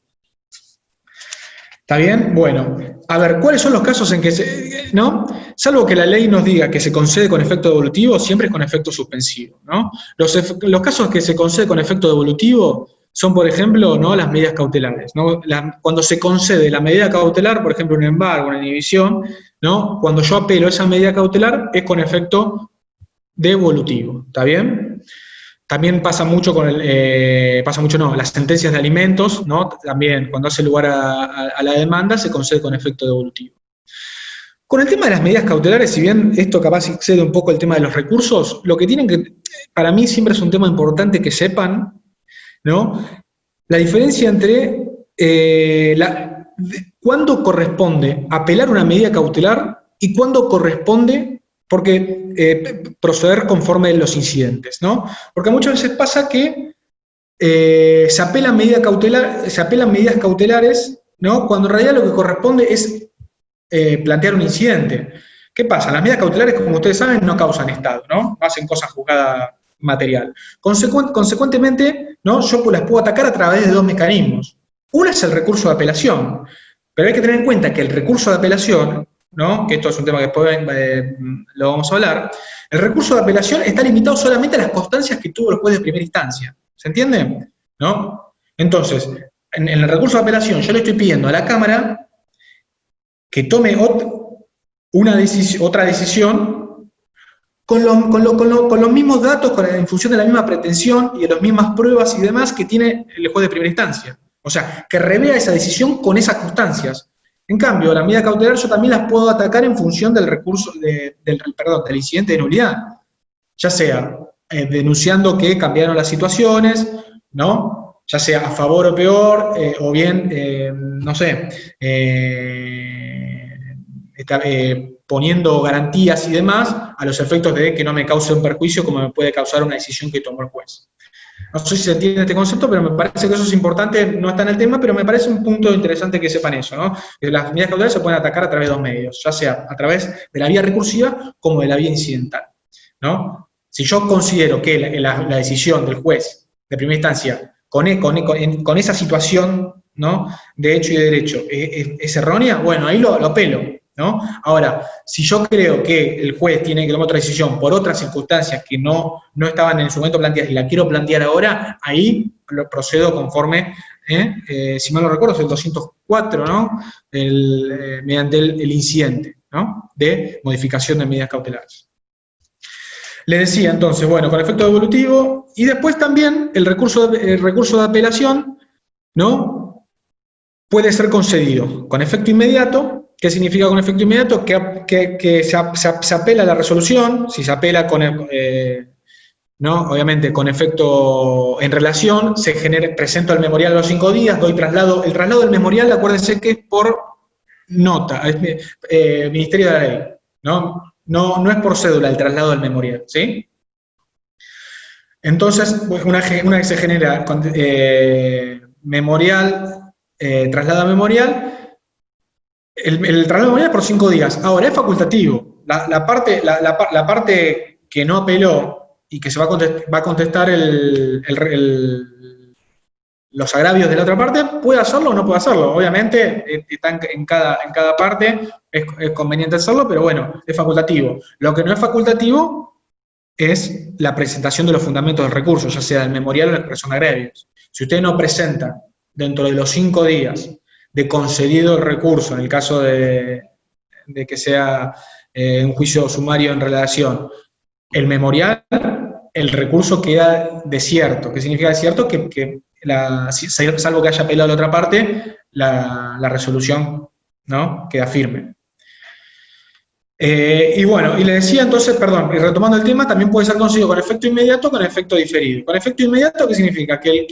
¿Está bien? Bueno, a ver, ¿cuáles son los casos en que ¿no? Salvo que la ley nos diga que se concede con efecto devolutivo, siempre es con efecto suspensivo, ¿no? Los casos que se concede con efecto devolutivo son, por ejemplo, ¿no? Las medidas cautelares, ¿no? Cuando se concede la medida cautelar, por ejemplo, un embargo, una inhibición, ¿no? Cuando yo apelo a esa medida cautelar es con efecto devolutivo, ¿está bien? También pasa mucho las sentencias de alimentos, ¿no? También cuando hace lugar a la demanda se concede con efecto devolutivo. Con el tema de las medidas cautelares, si bien esto capaz excede un poco el tema de los recursos, lo que tienen que, para mí siempre es un tema importante que sepan, ¿no? La diferencia entre cuándo corresponde apelar una medida cautelar y cuándo corresponde proceder conforme a los incidentes, ¿no? Porque muchas veces pasa que se apelan medidas cautelares, ¿no? Cuando en realidad lo que corresponde es plantear un incidente. ¿Qué pasa? Las medidas cautelares, como ustedes saben, no causan estado, ¿no? No hacen cosa juzgada material. Consecuentemente, ¿no? Yo las puedo atacar a través de dos mecanismos. Uno es el recurso de apelación, pero hay que tener en cuenta que el recurso de apelación, ¿no? Que esto es un tema que después lo vamos a hablar, el recurso de apelación está limitado solamente a las constancias que tuvo el juez de primera instancia. ¿Se entiende? ¿No? Entonces, en el recurso de apelación yo le estoy pidiendo a la Cámara que tome otra decisión con los mismos datos, en función de la misma pretensión y de las mismas pruebas y demás que tiene el juez de primera instancia. O sea, que revea esa decisión con esas constancias. En cambio, la medida cautelar yo también las puedo atacar en función del recurso, del incidente de nulidad. Ya sea denunciando que cambiaron las situaciones, ¿no? Ya sea a favor o peor, o bien, no sé, poniendo garantías y demás a los efectos de que no me cause un perjuicio como me puede causar una decisión que tomó el juez. No sé si se entiende este concepto, pero me parece que eso es importante, no está en el tema, pero me parece un punto interesante que sepan eso, ¿no? Que las medidas cautelares se pueden atacar a través de dos medios, ya sea a través de la vía recursiva como de la vía incidental, ¿no? Si yo considero que la decisión del juez de primera instancia con esa situación, ¿no? De hecho y de derecho es errónea, bueno, ahí lo apelo, ¿no? Ahora, si yo creo que el juez tiene que tomar otra decisión por otras circunstancias que no estaban en su momento planteadas y la quiero plantear ahora, ahí procedo conforme, si mal no recuerdo, es el 204, ¿no? Mediante el incidente, ¿no? De modificación de medidas cautelares. Le decía entonces, bueno, con efecto devolutivo, y después también el recurso de apelación, ¿no? Puede ser concedido con efecto inmediato. ¿Qué significa con efecto inmediato? Que se apela a la resolución, si se apela ¿no? Obviamente con efecto en relación, presento el memorial a los 5 días, doy traslado. El traslado del memorial, acuérdense que es por nota, es Ministerio de la Ley, ¿no? No es por cédula el traslado del memorial, ¿sí? Entonces, una vez se genera memorial, traslado a memorial, el traslado memorial es por 5 días. Ahora, es facultativo. La parte que no apeló y que se va a contestar los agravios de la otra parte, ¿puede hacerlo o no puede hacerlo? Obviamente, está en cada parte, es conveniente hacerlo, pero bueno, es facultativo. Lo que no es facultativo es la presentación de los fundamentos del recurso, ya sea del memorial o la expresión de agravios. Si usted no presenta dentro de los 5 días de concedido el recurso, en el caso de que sea un juicio sumario en relación, el memorial, el recurso queda desierto. ¿Qué significa desierto? Que salvo que haya apelado a la otra parte, la resolución, ¿no? Queda firme. Y bueno, y le decía entonces, perdón, y retomando el tema, también puede ser conseguido con efecto inmediato o con efecto diferido. Con efecto inmediato, ¿qué significa? Que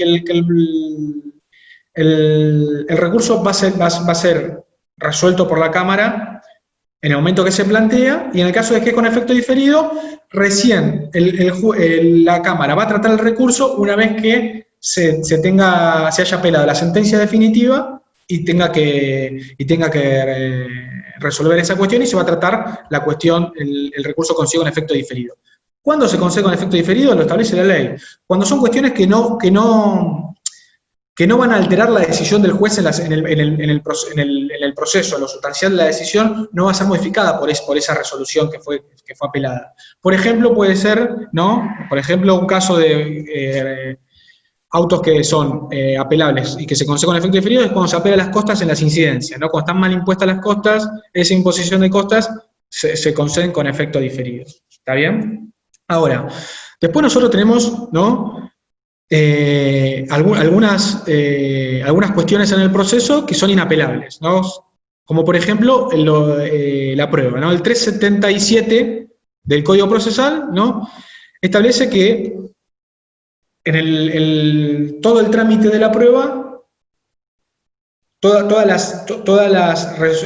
el recurso va a ser resuelto por la Cámara en el momento que se plantea, y en el caso de que es con efecto diferido, recién la Cámara va a tratar el recurso una vez que se haya apelado la sentencia definitiva y tenga que resolver esa cuestión, y se va a tratar la cuestión, el recurso consigo en efecto diferido. ¿Cuándo se concede con efecto diferido? Lo establece la ley. Cuando son cuestiones que no van a alterar la decisión del juez en el proceso, lo sustancial de la decisión no va a ser modificada por esa resolución que fue apelada. Por ejemplo, puede ser, ¿no? Por ejemplo, un caso de autos que son apelables y que se concede con efecto diferido es cuando se apela las costas en las incidencias, ¿no? Cuando están mal impuestas las costas, esa imposición de costas se conceden con efecto diferido. ¿Está bien? Ahora, después nosotros tenemos, ¿no? Algunas cuestiones en el proceso que son inapelables, ¿no? Como por ejemplo la prueba, ¿no? El 377 del Código Procesal, ¿no? Establece que en todo el trámite de la prueba, todas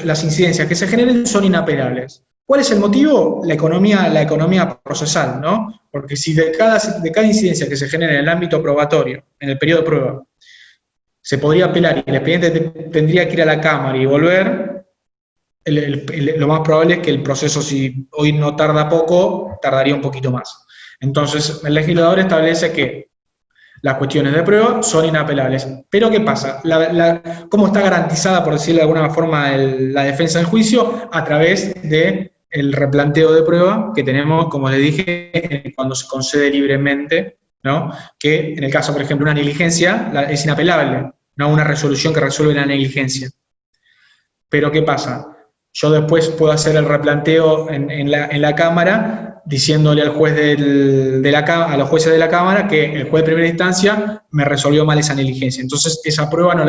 las incidencias que se generen son inapelables. ¿Cuál es el motivo? La economía procesal, ¿no? Porque si de cada incidencia que se genera en el ámbito probatorio, en el periodo de prueba, se podría apelar y el expediente tendría que ir a la Cámara y volver, lo más probable es que el proceso, si hoy no tarda poco, tardaría un poquito más. Entonces, el legislador establece que las cuestiones de prueba son inapelables. Pero ¿qué pasa? ¿Cómo está garantizada, por decirlo de alguna forma, la defensa del juicio? A través del replanteo de prueba que tenemos, como les dije, cuando se concede libremente, ¿no? Que en el caso, por ejemplo, una negligencia es inapelable, no una resolución que resuelve la negligencia. Pero ¿qué pasa? Yo después puedo hacer el replanteo en la Cámara, diciéndole al juez a los jueces de la Cámara que el juez de primera instancia me resolvió mal esa negligencia. Entonces, esa prueba no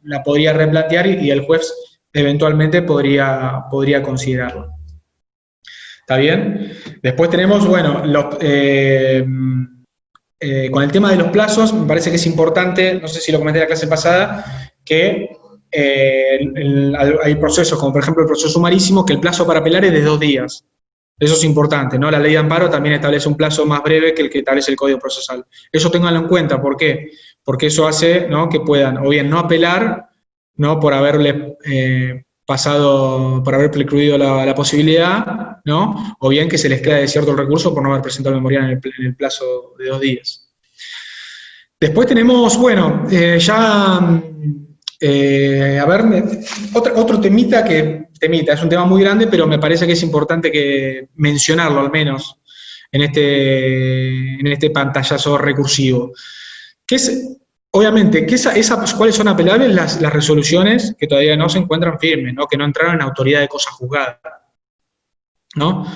la podría replantear y el juez eventualmente podría considerarlo. ¿Está bien? Después tenemos, bueno, con el tema de los plazos, me parece que es importante, no sé si lo comenté en la clase pasada, que hay procesos, como por ejemplo el proceso sumarísimo, que el plazo para apelar es de 2 días. Eso es importante, ¿no? La ley de amparo también establece un plazo más breve que el que establece el Código Procesal. Eso ténganlo en cuenta, ¿por qué? Porque eso hace, ¿no?, que puedan o bien no apelar, ¿no?, por haberle por haber precluido la posibilidad, ¿no?, o bien que se les queda desierto el recurso por no haber presentado el memorial en el plazo de 2 días. Después tenemos, bueno, otro temita es un tema muy grande, pero me parece que es importante que mencionarlo al menos en este pantallazo recursivo. Que es, obviamente, ¿cuáles son apelables? Las resoluciones que todavía no se encuentran firmes, ¿no?, que no entraron en autoridad de cosa juzgada, ¿no?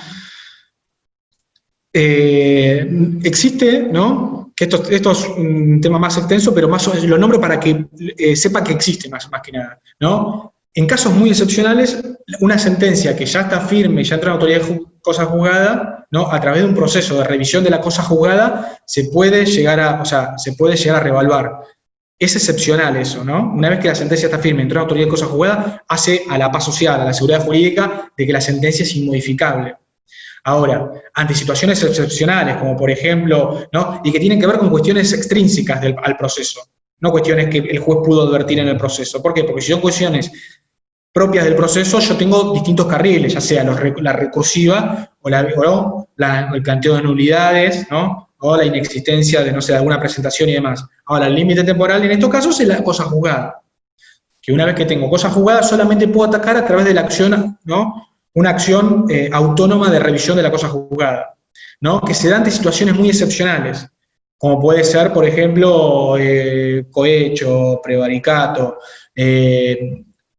Existe, ¿no?, que esto es un tema más extenso, pero lo nombro para que sepa que existe más que nada, ¿no? En casos muy excepcionales, una sentencia que ya está firme, ya entra en autoridad de cosa juzgada, ¿no?, a través de un proceso de revisión de la cosa juzgada, se puede llegar a revaluar. Es excepcional eso, ¿no? Una vez que la sentencia está firme, entró en autoridad de cosa juzgada, hace a la paz social, a la seguridad jurídica de que la sentencia es inmodificable. Ahora, ante situaciones excepcionales, como por ejemplo, ¿no?, y que tienen que ver con cuestiones extrínsecas al proceso, no cuestiones que el juez pudo advertir en el proceso. ¿Por qué? Porque si son cuestiones propias del proceso, yo tengo distintos carriles, ya sea la recursiva o el planteo de nulidades, ¿no?, o la inexistencia de, no sé, de alguna presentación y demás. Ahora, el límite temporal en estos casos es la cosa juzgada, que una vez que tengo cosa juzgada solamente puedo atacar a través de la acción, ¿no?, una acción autónoma de revisión de la cosa juzgada, ¿no?, que se da ante situaciones muy excepcionales, como puede ser, por ejemplo, cohecho, prevaricato,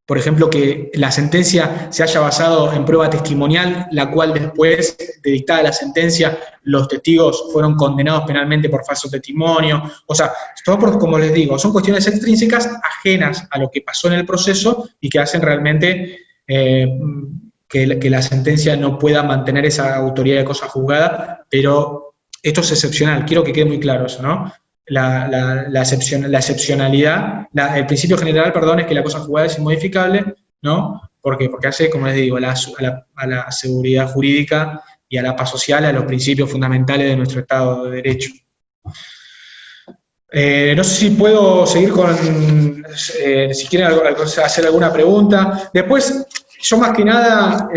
por ejemplo, que la sentencia se haya basado en prueba testimonial, la cual después de dictada la sentencia, los testigos fueron condenados penalmente por falso testimonio. O sea, todo, como les digo, son cuestiones extrínsecas ajenas a lo que pasó en el proceso y que hacen realmente que la sentencia no pueda mantener esa autoridad de cosa juzgada, pero esto es excepcional, quiero que quede muy claro eso, ¿no? La excepcionalidad, el principio general, perdón, es que la cosa juzgada es inmodificable, ¿no? ¿Por qué? Porque hace, como les digo, a la seguridad jurídica y a la paz social, a los principios fundamentales de nuestro Estado de Derecho. No sé si puedo seguir si quieren hacer alguna pregunta. Después, yo más que nada,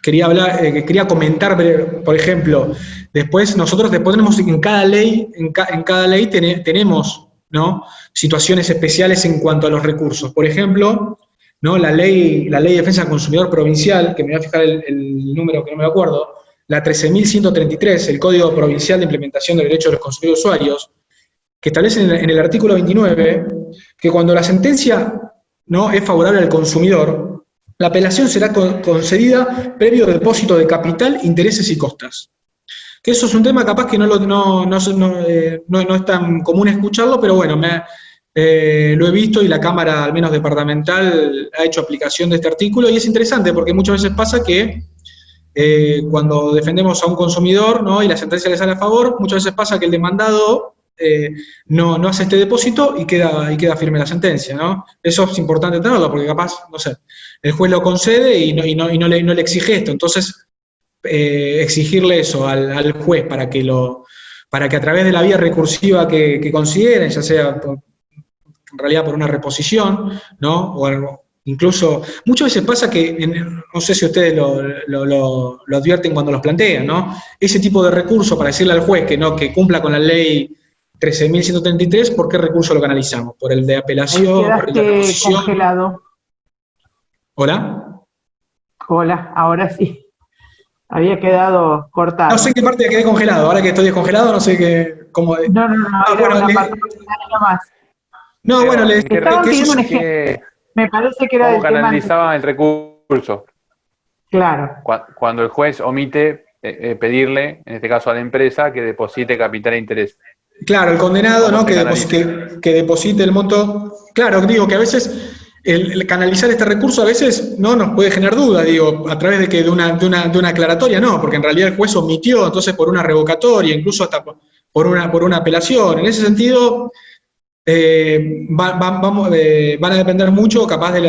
quería comentar, por ejemplo, después nosotros tenemos en cada ley, tenemos, ¿no?, situaciones especiales en cuanto a los recursos. Por ejemplo, ¿no?, la ley de defensa del consumidor provincial, que me voy a fijar el número que no me acuerdo, la 13.133, el Código Provincial de Implementación del Derecho de los Consumidores y Usuarios, que establece en el artículo 29 que cuando la sentencia, ¿no?, es favorable al consumidor, la apelación será concedida previo depósito de capital, intereses y costas. Que eso es un tema capaz que no es tan común escucharlo, pero bueno, lo he visto y la Cámara, al menos departamental, ha hecho aplicación de este artículo y es interesante porque muchas veces pasa que cuando defendemos a un consumidor, ¿no?, y la sentencia le sale a favor, muchas veces pasa que el demandado no hace este depósito y queda firme la sentencia, ¿no? Eso es importante tenerlo porque capaz, no sé, el juez lo concede y no le exige esto. Entonces, exigirle eso al juez para que a través de la vía recursiva que consideren, ya sea en realidad por una reposición, ¿no?, o algo. Incluso, muchas veces pasa que, no sé si ustedes lo advierten cuando los plantean, ¿no? Ese tipo de recurso para decirle al juez que cumpla con la ley 13.133, ¿por qué recurso lo canalizamos? ¿Por el de apelación? ¿Por el de reposición? Congelado. ¿Hola? Hola, ahora sí. Había quedado cortado. No sé en qué parte quedé congelado, ahora que estoy descongelado, no sé cómo... No, era bueno, una parte más. No, bueno, Te estaban pidiendo un ejemplo. Me parece que era ¿Cómo del tema... canalizaban el recurso? Claro. Cuando el juez omite pedirle, en este caso a la empresa, que deposite capital e interés. Claro, el condenado, ¿no?, que canaliza? deposite el monto. Claro, digo que a veces el canalizar este recurso a veces no nos puede generar duda, digo, a través de una aclaratoria, no, porque en realidad el juez omitió, entonces por una revocatoria, incluso hasta por una apelación. En ese sentido, van a depender mucho, capaz, de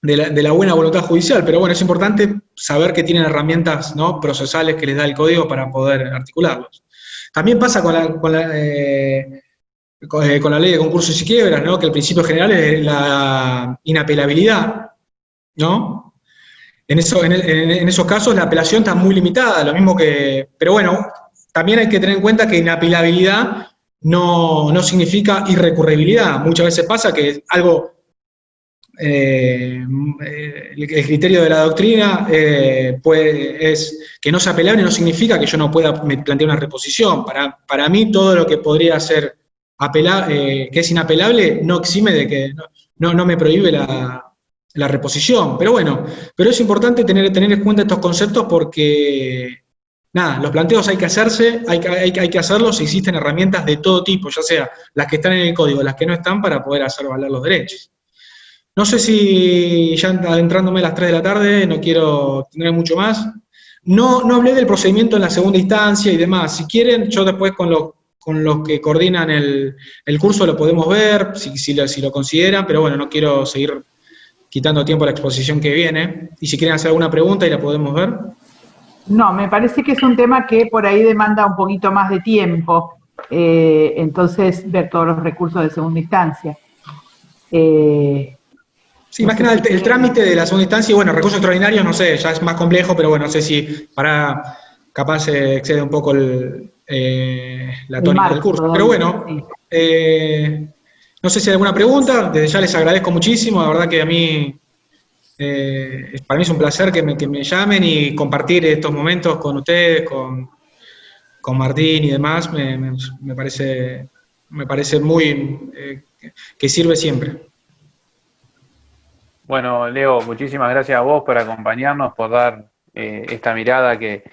la buena voluntad judicial, pero bueno, es importante saber que tienen herramientas, ¿no?, procesales que les da el código para poder articularlos. También pasa con la ley de concursos y quiebras, ¿no?, que el principio general es la inapelabilidad, ¿no? En esos casos la apelación está muy limitada, lo mismo que... Pero bueno, también hay que tener en cuenta que inapelabilidad no significa irrecurribilidad. Muchas veces pasa que algo... el criterio de la doctrina es que no sea apelable, no significa que yo no pueda plantear una reposición. Para mí todo lo que podría ser que es inapelable no exime de que no me prohíbe la reposición. Pero bueno, es importante tener en cuenta estos conceptos porque nada, los planteos hay que hacerse, hay que hacerlos, existen herramientas de todo tipo, ya sea las que están en el código, las que no están, para poder hacer valer los derechos. No sé si ya adentrándome a las 3 de la tarde, no quiero tener mucho más. No hablé del procedimiento en la segunda instancia y demás. Si quieren, yo después con los que coordinan el curso lo podemos ver, si lo consideran, pero bueno, no quiero seguir quitando tiempo a la exposición que viene. Y si quieren hacer alguna pregunta y la podemos ver. No, me parece que es un tema que por ahí demanda un poquito más de tiempo, entonces ver todos los recursos de segunda instancia. Sí, más que nada el trámite de la segunda instancia, y bueno, recursos extraordinarios, no sé, ya es más complejo, pero bueno, no sé si capaz se excede un poco la tónica del curso. Pero bueno, no sé si hay alguna pregunta, desde ya les agradezco muchísimo, la verdad que a mí, para mí es un placer que me llamen y compartir estos momentos con ustedes, con Martín y demás, me parece muy, que sirve siempre. Bueno, Leo, muchísimas gracias a vos por acompañarnos, por dar esta mirada que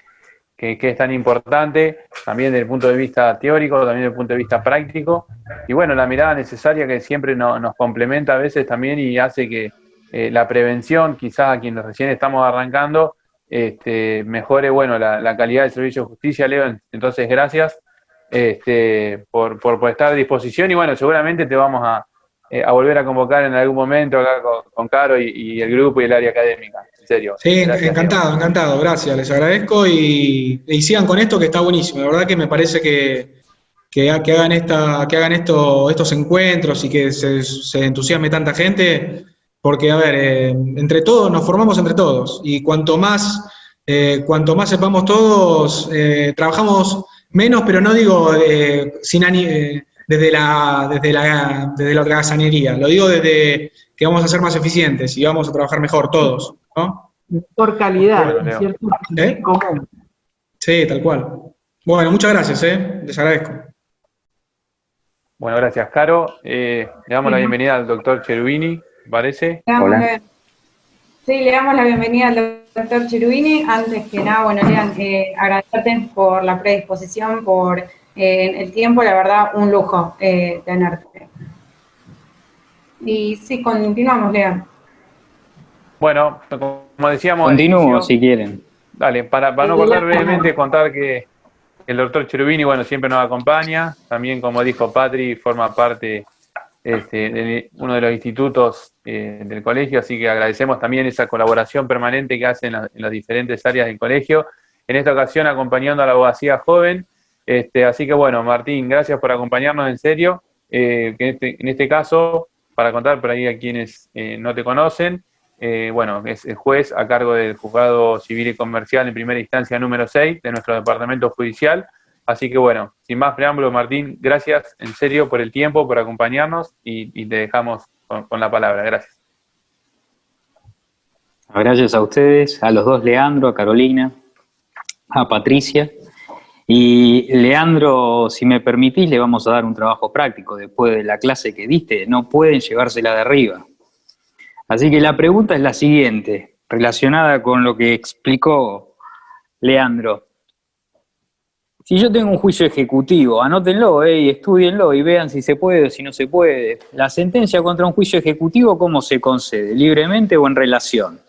que es tan importante, también desde el punto de vista teórico, también desde el punto de vista práctico, y bueno, la mirada necesaria que siempre nos complementa a veces también y hace que la prevención, quizás a quienes recién estamos arrancando, mejore, bueno, la calidad del servicio de justicia, Leo. Entonces, gracias por estar a disposición, y bueno, seguramente te vamos a volver a convocar en algún momento acá con Caro y el grupo y el área académica, en serio. Sí, Gracias, encantado, Leo. encantado, gracias, les agradezco y sigan con esto que está buenísimo. La verdad que me parece que hagan estos encuentros y que se entusiasme tanta gente, porque, a ver, entre todos, nos formamos entre todos, y cuanto más sepamos todos, trabajamos menos, pero no digo desde la holgazanería, lo digo desde que vamos a ser más eficientes y vamos a trabajar mejor todos, ¿no? Por calidad, Bueno, Leo. ¿cierto? ¿Eh? Común. Sí, tal cual. Bueno, muchas gracias, les agradezco. Bueno, gracias, Caro. Le damos la bienvenida al doctor Cherubini, ¿parece? Hola. Sí, le damos la bienvenida al doctor Cherubini. Antes que nada, bueno, Lean, agradecerte por la predisposición, por el tiempo, la verdad, un lujo tenerte. Y sí, continuamos, Lean. Bueno, como decíamos al Continúo inicio, si quieren. dale, para no cortar brevemente, contar que el doctor Cherubini, bueno, siempre nos acompaña. También, como dijo Patri, forma parte de uno de los institutos del colegio, así que agradecemos también esa colaboración permanente que hace en las diferentes áreas del colegio. En esta ocasión acompañando a la abogacía joven. Así que bueno, Martín, gracias por acompañarnos, en serio. Que en este caso, para contar por ahí a quienes no te conocen, bueno, es el juez a cargo del Juzgado Civil y Comercial en primera instancia número 6 de nuestro departamento judicial. Así que bueno, sin más preámbulo, Martín, gracias en serio por el tiempo, por acompañarnos, y te dejamos con la palabra. Gracias. Gracias a ustedes, a los dos, Leandro, a Carolina, a Patricia. Y Leandro, si me permitís, le vamos a dar un trabajo práctico después de la clase que diste. No pueden llevársela de arriba. Así que la pregunta es la siguiente, relacionada con lo que explicó Leandro. Si yo tengo un juicio ejecutivo, anótenlo y estúdienlo y vean si se puede o si no se puede. La sentencia contra un juicio ejecutivo, ¿cómo se concede? ¿Libremente o en relación?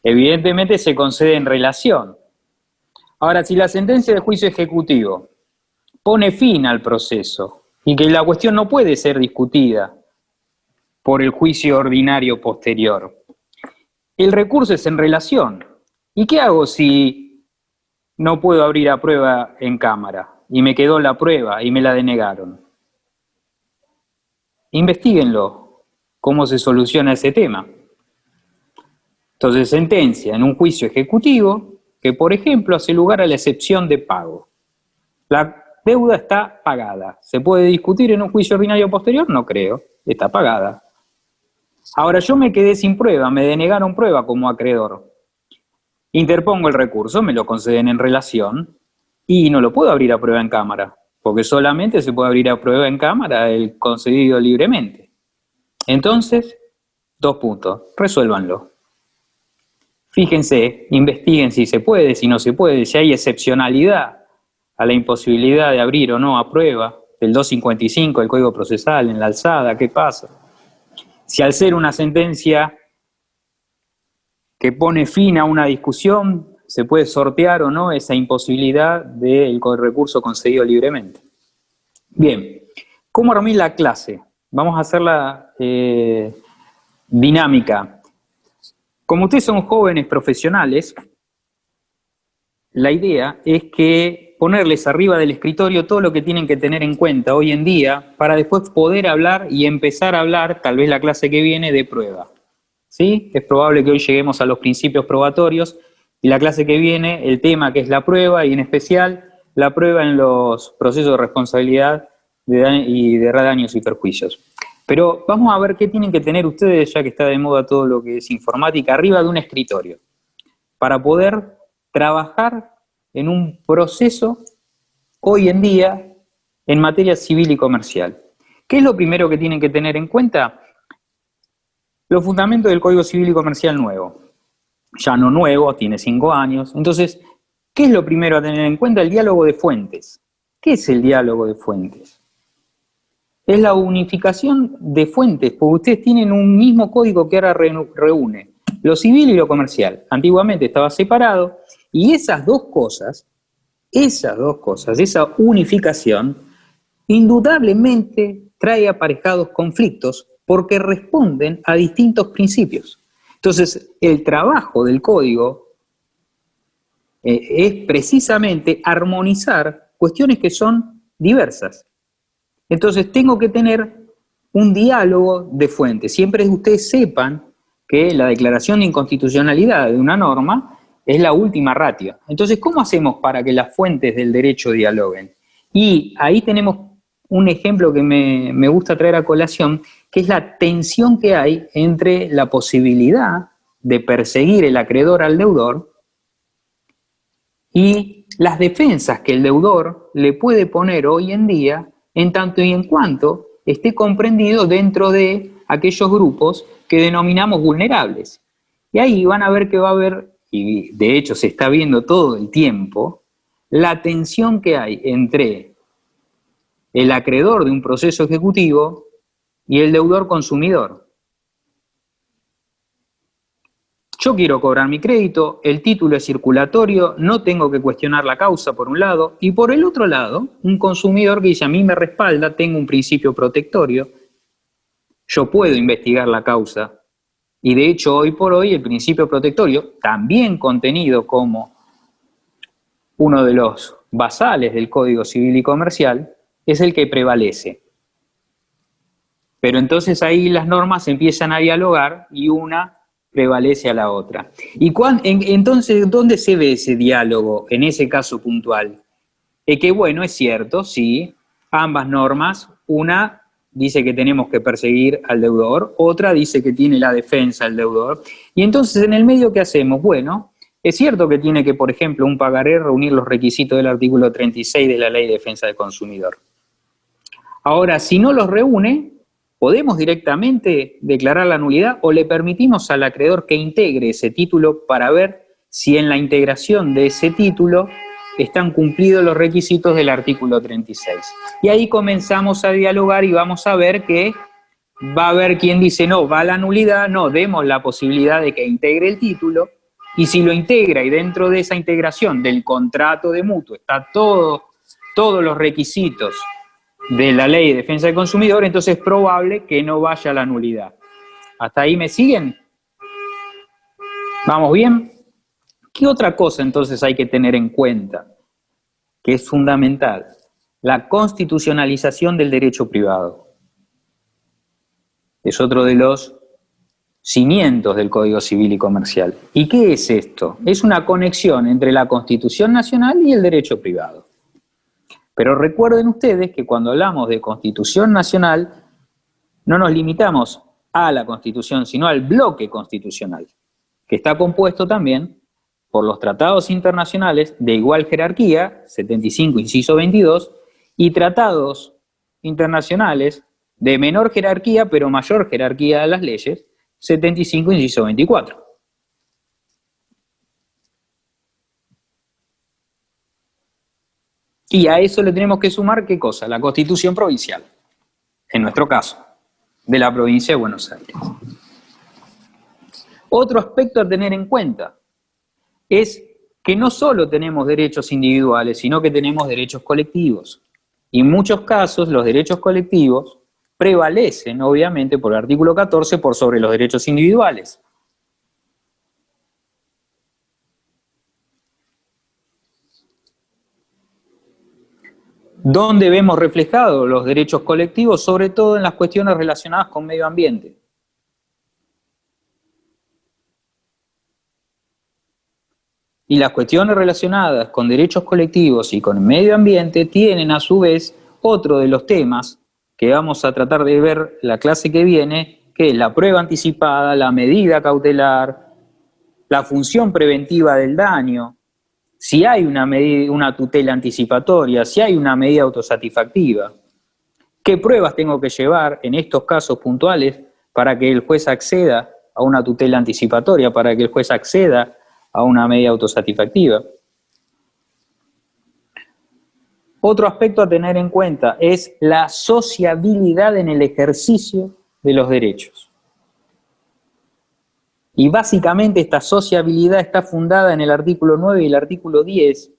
Evidentemente se concede en relación. Ahora, si la sentencia de juicio ejecutivo pone fin al proceso y que la cuestión no puede ser discutida por el juicio ordinario posterior, el recurso es en relación. ¿Y qué hago si no puedo abrir a prueba en cámara y me quedó la prueba y me la denegaron? Investíguenlo, cómo se soluciona ese tema. Entonces, sentencia en un juicio ejecutivo que, por ejemplo, hace lugar a la excepción de pago. La deuda está pagada. ¿Se puede discutir en un juicio ordinario posterior? No creo. Está pagada. Ahora, yo me quedé sin prueba, me denegaron prueba como acreedor. Interpongo el recurso, me lo conceden en relación y no lo puedo abrir a prueba en cámara, porque solamente se puede abrir a prueba en cámara el concedido libremente. Entonces, 2 puntos, resuélvanlo. Fíjense, investiguen si se puede, si no se puede, si hay excepcionalidad a la imposibilidad de abrir o no a prueba del 255 del Código Procesal en la alzada, ¿qué pasa? Si al ser una sentencia que pone fin a una discusión, se puede sortear o no esa imposibilidad del recurso concedido libremente. Bien, ¿cómo armé la clase? Vamos a hacerla dinámica. Como ustedes son jóvenes profesionales, la idea es que ponerles arriba del escritorio todo lo que tienen que tener en cuenta hoy en día para después poder hablar y empezar a hablar, tal vez la clase que viene, de prueba. ¿Sí? Es probable que hoy lleguemos a los principios probatorios y la clase que viene, el tema que es la prueba y en especial la prueba en los procesos de responsabilidad y de daños y perjuicios. Pero vamos a ver qué tienen que tener ustedes, ya que está de moda todo lo que es informática, arriba de un escritorio, para poder trabajar en un proceso hoy en día en materia civil y comercial. ¿Qué es lo primero que tienen que tener en cuenta? Los fundamentos del Código Civil y Comercial nuevo. Ya no nuevo, tiene 5 años. Entonces, ¿Qué es lo primero a tener en cuenta? El diálogo de fuentes. ¿Qué es el diálogo de fuentes? Es la unificación de fuentes, porque ustedes tienen un mismo código que ahora reúne lo civil y lo comercial. Antiguamente estaba separado, y esas dos cosas, esa unificación, indudablemente trae aparejados conflictos porque responden a distintos principios. Entonces, el trabajo del código es precisamente armonizar cuestiones que son diversas. Entonces, tengo que tener un diálogo de fuentes. Siempre ustedes sepan que la declaración de inconstitucionalidad de una norma es la última ratio. Entonces, ¿cómo hacemos para que las fuentes del derecho dialoguen? Y ahí tenemos un ejemplo que me gusta traer a colación, que es la tensión que hay entre la posibilidad de perseguir el acreedor al deudor y las defensas que el deudor le puede poner hoy en día en tanto y en cuanto esté comprendido dentro de aquellos grupos que denominamos vulnerables. Y ahí van a ver que va a haber, y de hecho se está viendo todo el tiempo, la tensión que hay entre el acreedor de un proceso ejecutivo y el deudor consumidor. Yo quiero cobrar mi crédito, el título es circulatorio, no tengo que cuestionar la causa por un lado, y por el otro lado, un consumidor que dice a mí me respalda, tengo un principio protectorio, yo puedo investigar la causa, y de hecho hoy por hoy el principio protectorio, también contenido como uno de los basales del Código Civil y Comercial, es el que prevalece. Pero entonces ahí las normas empiezan a dialogar y una prevalece a la otra. ¿Y entonces dónde se ve ese diálogo en ese caso puntual? Que bueno, es cierto, sí, ambas normas, una dice que tenemos que perseguir al deudor, otra dice que tiene la defensa al deudor, y entonces en el medio, ¿qué hacemos? Bueno, es cierto que tiene que, por ejemplo, un pagaré reunir los requisitos del artículo 36 de la Ley de Defensa del Consumidor. Ahora, si no los reúne, ¿podemos directamente declarar la nulidad o le permitimos al acreedor que integre ese título para ver si en la integración de ese título están cumplidos los requisitos del artículo 36? Y ahí comenzamos a dialogar y vamos a ver que va a haber quien dice no, va a la nulidad, no, demos la posibilidad de que integre el título, y si lo integra y dentro de esa integración del contrato de mutuo está todos los requisitos de la Ley de Defensa del Consumidor, entonces es probable que no vaya a la nulidad. ¿Hasta ahí me siguen? ¿Vamos bien? ¿Qué otra cosa entonces hay que tener en cuenta? Que es fundamental. La constitucionalización del derecho privado. Es otro de los cimientos del Código Civil y Comercial. ¿Y qué es esto? Es una conexión entre la Constitución Nacional y el derecho privado. Pero recuerden ustedes que cuando hablamos de Constitución Nacional, no nos limitamos a la Constitución, sino al bloque constitucional, que está compuesto también por los tratados internacionales de igual jerarquía, 75, inciso 22, y tratados internacionales de menor jerarquía, pero mayor jerarquía de las leyes, 75, inciso 24. Y a eso le tenemos que sumar, ¿qué cosa? La Constitución provincial, en nuestro caso, de la provincia de Buenos Aires. Otro aspecto a tener en cuenta es que no solo tenemos derechos individuales, sino que tenemos derechos colectivos. Y en muchos casos los derechos colectivos prevalecen, obviamente, por el artículo 14 por sobre los derechos individuales. ¿Dónde vemos reflejados los derechos colectivos? Sobre todo en las cuestiones relacionadas con medio ambiente. Y las cuestiones relacionadas con derechos colectivos y con medio ambiente tienen a su vez otro de los temas que vamos a tratar de ver la clase que viene, que es la prueba anticipada, la medida cautelar, la función preventiva del daño, si hay una tutela anticipatoria, si hay una medida autosatisfactiva, qué pruebas tengo que llevar en estos casos puntuales para que el juez acceda a una tutela anticipatoria, para que el juez acceda a una medida autosatisfactiva. Otro aspecto a tener en cuenta es la sociabilidad en el ejercicio de los derechos. Y básicamente esta sociabilidad está fundada en el artículo 9 y el artículo 10,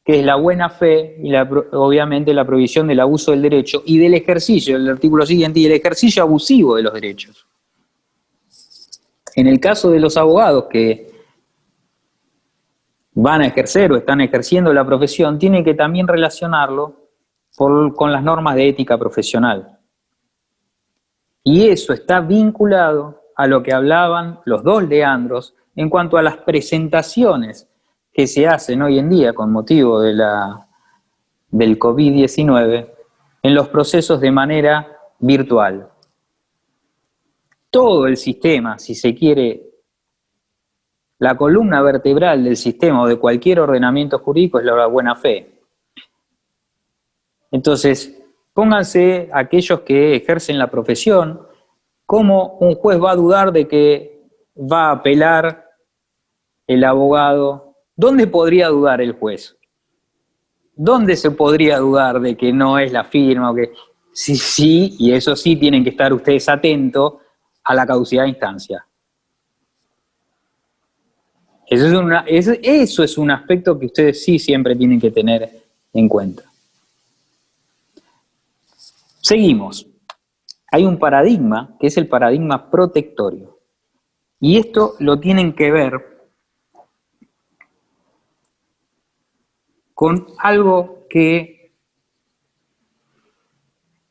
que es la buena fe y obviamente la prohibición del abuso del derecho y del ejercicio, el artículo siguiente, y el ejercicio abusivo de los derechos. En el caso de los abogados que van a ejercer o están ejerciendo la profesión, tienen que también relacionarlo con las normas de ética profesional. Y eso está vinculado a lo que hablaban los dos Leandros en cuanto a las presentaciones que se hacen hoy en día con motivo de del COVID-19 en los procesos de manera virtual. Todo el sistema, si se quiere, la columna vertebral del sistema o de cualquier ordenamiento jurídico es la buena fe. Entonces, pónganse aquellos que ejercen la profesión, cómo un juez va a dudar de que va a apelar el abogado. ¿Dónde podría dudar el juez? ¿Dónde se podría dudar de que no es la firma? O que sí, y eso sí tienen que estar ustedes atentos a la caducidad de instancia. Eso es un aspecto que ustedes sí siempre tienen que tener en cuenta. Seguimos. Hay un paradigma que es el paradigma protectorio. Y esto lo tienen que ver con algo que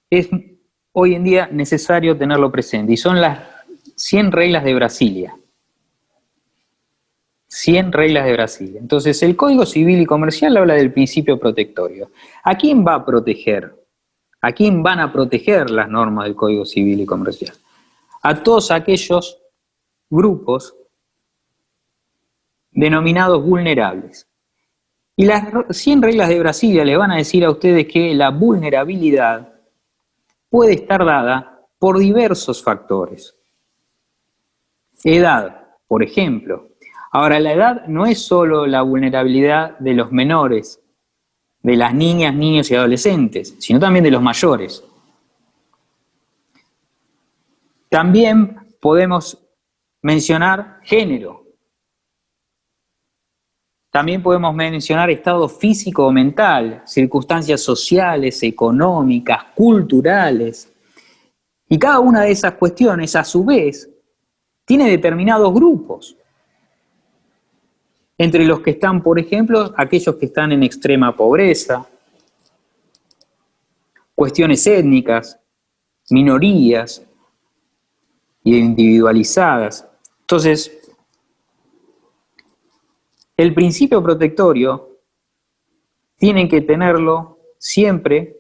es hoy en día necesario tenerlo presente, y son las 100 reglas de Brasilia. 100 reglas de Brasilia. Entonces, el Código Civil y Comercial habla del principio protectorio. ¿A quién va a proteger? ¿A quién van a proteger las normas del Código Civil y Comercial? A todos aquellos grupos denominados vulnerables. Y las 100 reglas de Brasilia le van a decir a ustedes que la vulnerabilidad puede estar dada por diversos factores. Edad, por ejemplo. Ahora, la edad no es solo la vulnerabilidad de los menores, de las niñas, niños y adolescentes, sino también de los mayores. También podemos mencionar género. También podemos mencionar estado físico o mental, circunstancias sociales, económicas, culturales. Y cada una de esas cuestiones, a su vez, tiene determinados grupos. Entre los que están, por ejemplo, aquellos que están en extrema pobreza, cuestiones étnicas, minorías y individualizadas. Entonces, el principio protectorio tienen que tenerlo siempre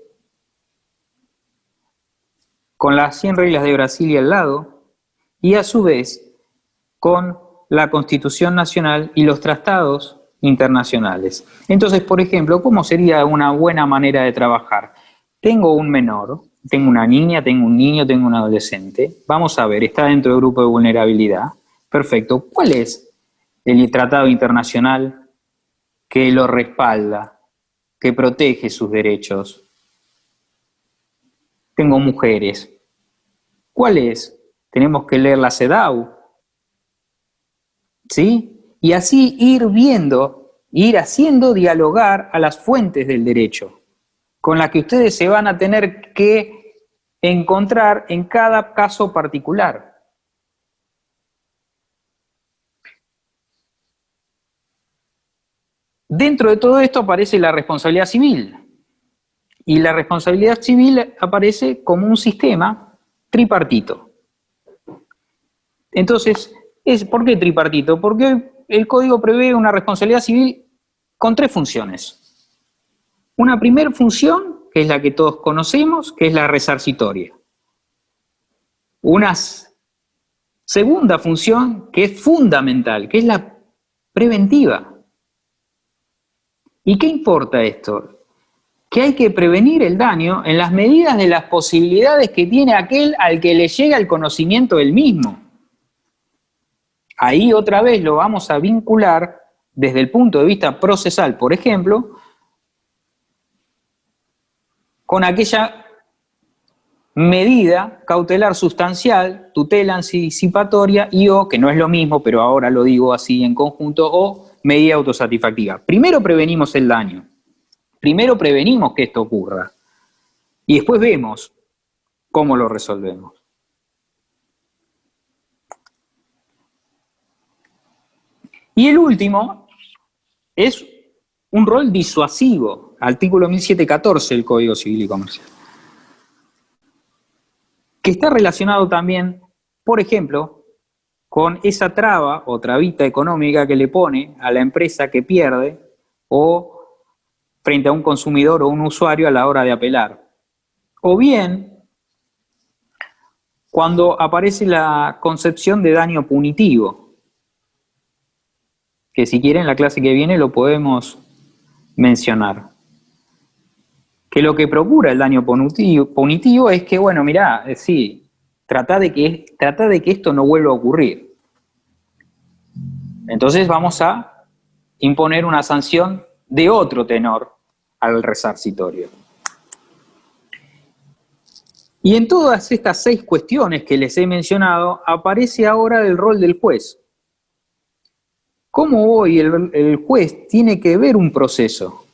con las 100 reglas de Brasilia al lado y a su vez con la Constitución Nacional y los tratados internacionales. Entonces, por ejemplo, ¿cómo sería una buena manera de trabajar? Tengo un menor, tengo una niña, tengo un niño, tengo un adolescente. Vamos a ver, está dentro del grupo de vulnerabilidad. Perfecto. ¿Cuál es el tratado internacional que lo respalda, que protege sus derechos? Tengo mujeres. ¿Cuál es? Tenemos que leer la CEDAW. ¿Sí? Y así ir viendo, ir haciendo dialogar a las fuentes del derecho, con las que ustedes se van a tener que encontrar en cada caso particular. Dentro de todo esto aparece la responsabilidad civil. Y la responsabilidad civil aparece como un sistema tripartito. Entonces, ¿por qué tripartito? Porque el Código prevé una responsabilidad civil con 3 funciones. Una primera función, que es la que todos conocemos, que es la resarcitoria. Una segunda función, que es fundamental, que es la preventiva. ¿Y qué importa esto? Que hay que prevenir el daño en las medidas de las posibilidades que tiene aquel al que le llega el conocimiento del mismo. Ahí otra vez lo vamos a vincular desde el punto de vista procesal, por ejemplo, con aquella medida cautelar sustancial, tutela anticipatoria y o, que no es lo mismo, pero ahora lo digo así en conjunto, o medida autosatisfactiva. Primero prevenimos el daño, primero prevenimos que esto ocurra y después vemos cómo lo resolvemos. Y el último es un rol disuasivo, artículo 1714 del Código Civil y Comercial, que está relacionado también, por ejemplo, con esa traba o trabita económica que le pone a la empresa que pierde o frente a un consumidor o un usuario a la hora de apelar. O bien, cuando aparece la concepción de daño punitivo, que si quieren en la clase que viene lo podemos mencionar. Que lo que procura el daño punitivo es que, bueno, mirá, sí, trata de que esto no vuelva a ocurrir. Entonces vamos a imponer una sanción de otro tenor al resarcitorio. Y en todas estas 6 cuestiones que les he mencionado, aparece ahora el rol del juez. ¿Cómo hoy el juez tiene que ver un proceso?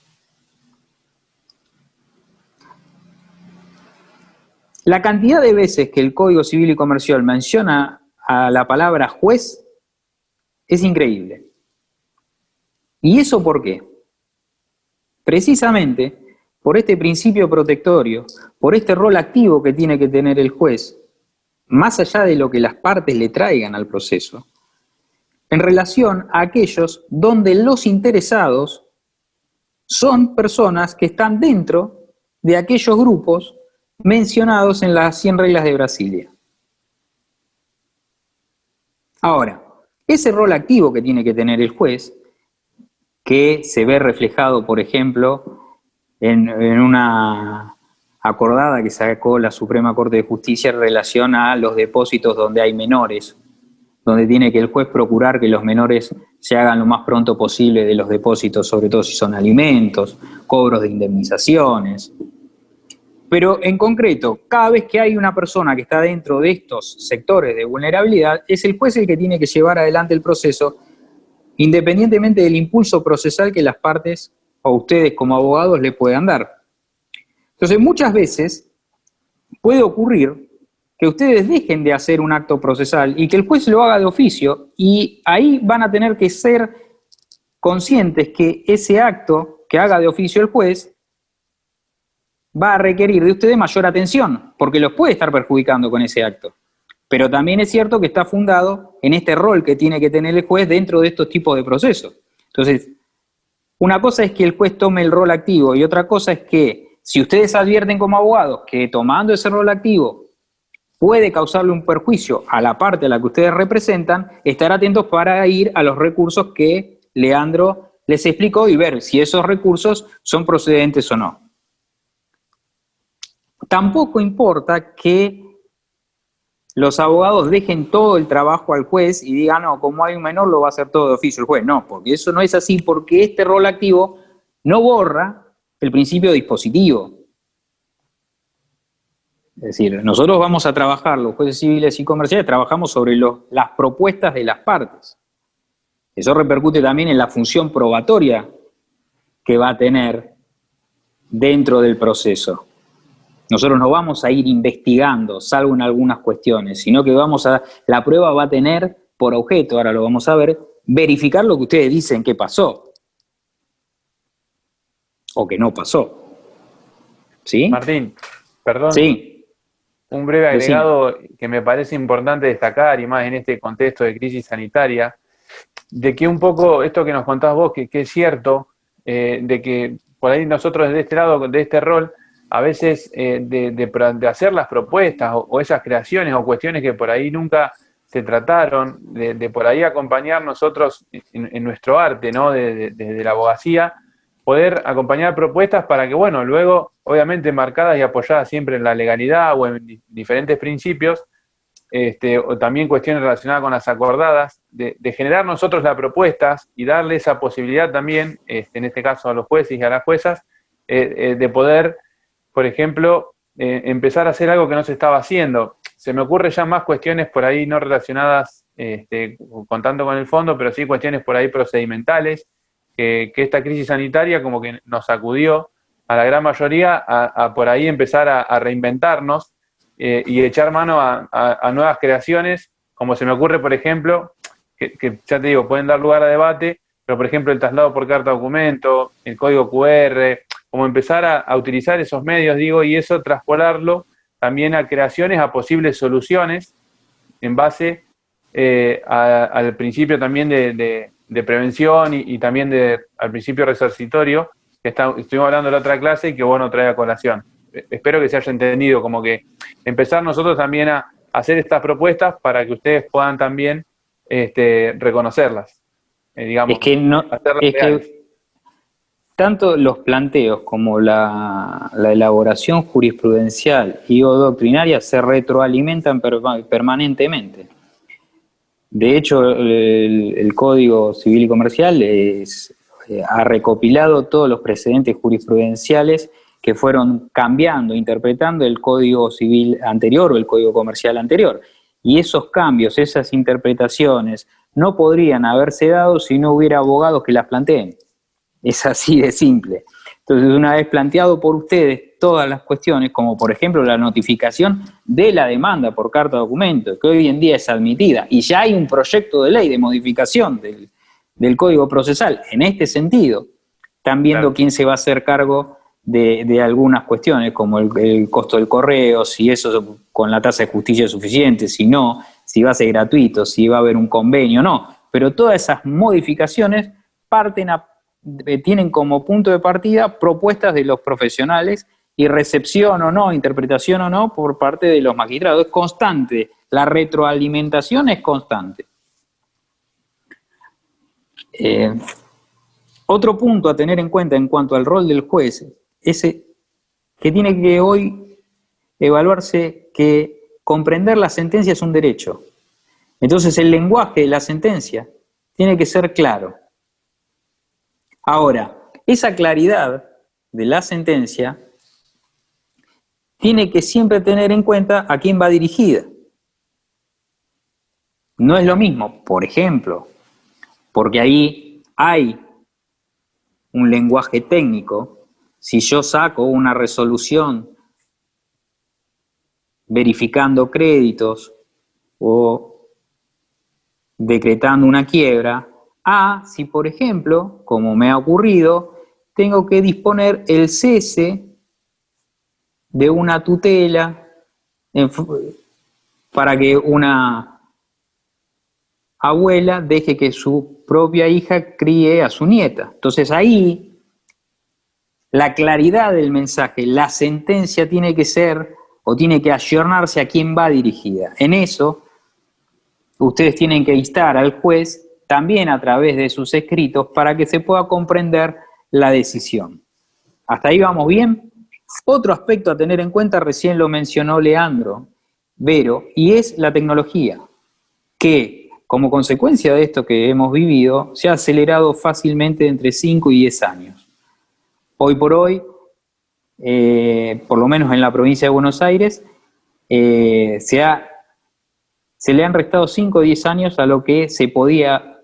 La cantidad de veces que el Código Civil y Comercial menciona a la palabra juez es increíble. ¿Y eso por qué? Precisamente por este principio protectorio, por este rol activo que tiene que tener el juez, más allá de lo que las partes le traigan al proceso, en relación a aquellos donde los interesados son personas que están dentro de aquellos grupos mencionados en las 100 reglas de Brasilia. Ahora, ese rol activo que tiene que tener el juez, que se ve reflejado, por ejemplo, en una acordada que sacó la Suprema Corte de Justicia en relación a los depósitos donde hay menores, donde tiene que el juez procurar que los menores se hagan lo más pronto posible de los depósitos, sobre todo si son alimentos, cobros de indemnizaciones. Pero en concreto, cada vez que hay una persona que está dentro de estos sectores de vulnerabilidad, es el juez el que tiene que llevar adelante el proceso, independientemente del impulso procesal que las partes o ustedes como abogados le puedan dar. Entonces, muchas veces puede ocurrir que ustedes dejen de hacer un acto procesal y que el juez lo haga de oficio, y ahí van a tener que ser conscientes que ese acto que haga de oficio el juez va a requerir de ustedes mayor atención, porque los puede estar perjudicando con ese acto. Pero también es cierto que está fundado en este rol que tiene que tener el juez dentro de estos tipos de procesos. Entonces, una cosa es que el juez tome el rol activo y otra cosa es que si ustedes advierten como abogados que tomando ese rol activo puede causarle un perjuicio a la parte a la que ustedes representan, estar atentos para ir a los recursos que Leandro les explicó y ver si esos recursos son procedentes o no. Tampoco importa que los abogados dejen todo el trabajo al juez y digan, no, como hay un menor lo va a hacer todo de oficio el juez. No, porque eso no es así, porque este rol activo no borra el principio dispositivo. Es decir, nosotros vamos a trabajar, los jueces civiles y comerciales, trabajamos sobre las propuestas de las partes. Eso repercute también en la función probatoria que va a tener dentro del proceso. Nosotros no vamos a ir investigando, salvo en algunas cuestiones, sino que la prueba va a tener por objeto, ahora lo vamos a ver, verificar lo que ustedes dicen que pasó o que no pasó. ¿Sí? Martín, perdón. Sí. Un breve agregado que me parece importante destacar, y más en este contexto de crisis sanitaria, de que un poco esto que nos contás vos, que es cierto, de que por ahí nosotros de este lado, de este rol, a veces de hacer las propuestas o esas creaciones o cuestiones que por ahí nunca se trataron, de por ahí acompañar nosotros en nuestro arte, ¿no? Desde la abogacía, poder acompañar propuestas para que, bueno, luego, obviamente marcadas y apoyadas siempre en la legalidad o en diferentes principios, o también cuestiones relacionadas con las acordadas, de generar nosotros las propuestas y darle esa posibilidad también, en este caso a los jueces y a las juezas, de poder por ejemplo, empezar a hacer algo que no se estaba haciendo. Se me ocurre ya más cuestiones por ahí no relacionadas con tanto con el fondo, pero sí cuestiones por ahí procedimentales, que esta crisis sanitaria como que nos sacudió a la gran mayoría a por ahí empezar a reinventarnos y echar mano a nuevas creaciones, como se me ocurre, por ejemplo, que ya te digo, pueden dar lugar a debate, pero por ejemplo el traslado por carta documento, el código QR, como empezar a utilizar esos medios, digo, y eso traspolarlo también a creaciones, a posibles soluciones, en base al principio también de prevención y también al principio resarcitorio, que estuvimos hablando en la otra clase y que bueno trae a colación. Espero que se haya entendido, como que empezar nosotros también a hacer estas propuestas para que ustedes puedan también reconocerlas, digamos, Es que no, hacerlas es reales. que tanto los planteos como la elaboración jurisprudencial y o doctrinaria se retroalimentan permanentemente. De hecho, el Código Civil y Comercial ha recopilado todos los precedentes jurisprudenciales que fueron cambiando, interpretando el Código Civil anterior o el Código Comercial anterior. Y esos cambios, esas interpretaciones, no podrían haberse dado si no hubiera abogados que las planteen. Es así de simple. Entonces, una vez planteado por ustedes todas las cuestiones, como por ejemplo la notificación de la demanda por carta documento, que hoy en día es admitida, y ya hay un proyecto de ley de modificación del Código Procesal en este sentido, están viendo quién se va a hacer cargo de algunas cuestiones, como el costo del correo, si eso con la tasa de justicia es suficiente, si no, si va a ser gratuito, si va a haber un convenio, no. Pero todas esas modificaciones tienen como punto de partida propuestas de los profesionales y recepción o no, interpretación o no por parte de los magistrados. Es constante, la retroalimentación es constante. Otro punto a tener en cuenta en cuanto al rol del juez es que tiene que hoy evaluarse que comprender la sentencia es un derecho. Entonces el lenguaje de la sentencia tiene que ser claro. Ahora, esa claridad de la sentencia tiene que siempre tener en cuenta a quién va dirigida. No es lo mismo, por ejemplo, porque ahí hay un lenguaje técnico. Si yo saco una resolución verificando créditos o decretando una quiebra, si por ejemplo, como me ha ocurrido, tengo que disponer el cese de una tutela para que una abuela deje que su propia hija críe a su nieta. Entonces ahí la claridad del mensaje, la sentencia tiene que ser o tiene que ayornarse a quién va dirigida. En eso ustedes tienen que instar al juez también a través de sus escritos para que se pueda comprender la decisión. ¿Hasta ahí vamos bien? Otro aspecto a tener en cuenta, recién lo mencionó Leandro Vero, y es la tecnología, que como consecuencia de esto que hemos vivido, se ha acelerado fácilmente entre 5 y 10 años. Hoy por hoy, por lo menos en la provincia de Buenos Aires, se le han restado 5 o 10 años a lo que se podía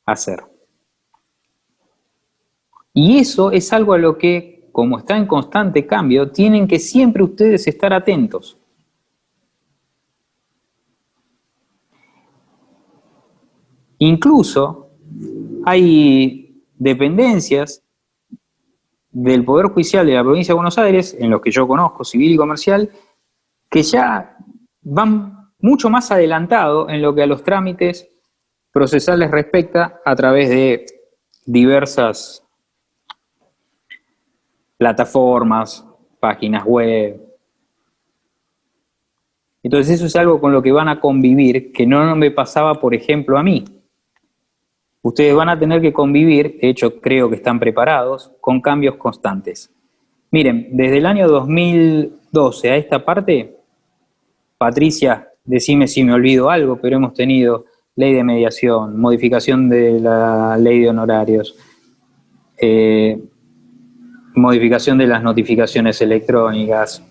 hacer. Y eso es algo a lo que, como está en constante cambio, tienen que siempre ustedes estar atentos. Incluso hay dependencias del Poder Judicial de la provincia de Buenos Aires, en los que yo conozco, civil y comercial, que ya van mucho más adelantados en lo que a los trámites procesales respecta a través de diversas plataformas, páginas web. Entonces eso es algo con lo que van a convivir, que no me pasaba, por ejemplo, a mí. Ustedes van a tener que convivir, de hecho creo que están preparados, con cambios constantes. Miren, desde el año 2012 a esta parte, Patricia, decime si me olvido algo, pero hemos tenido ley de mediación, modificación de la ley de honorarios, modificación de las notificaciones electrónicas,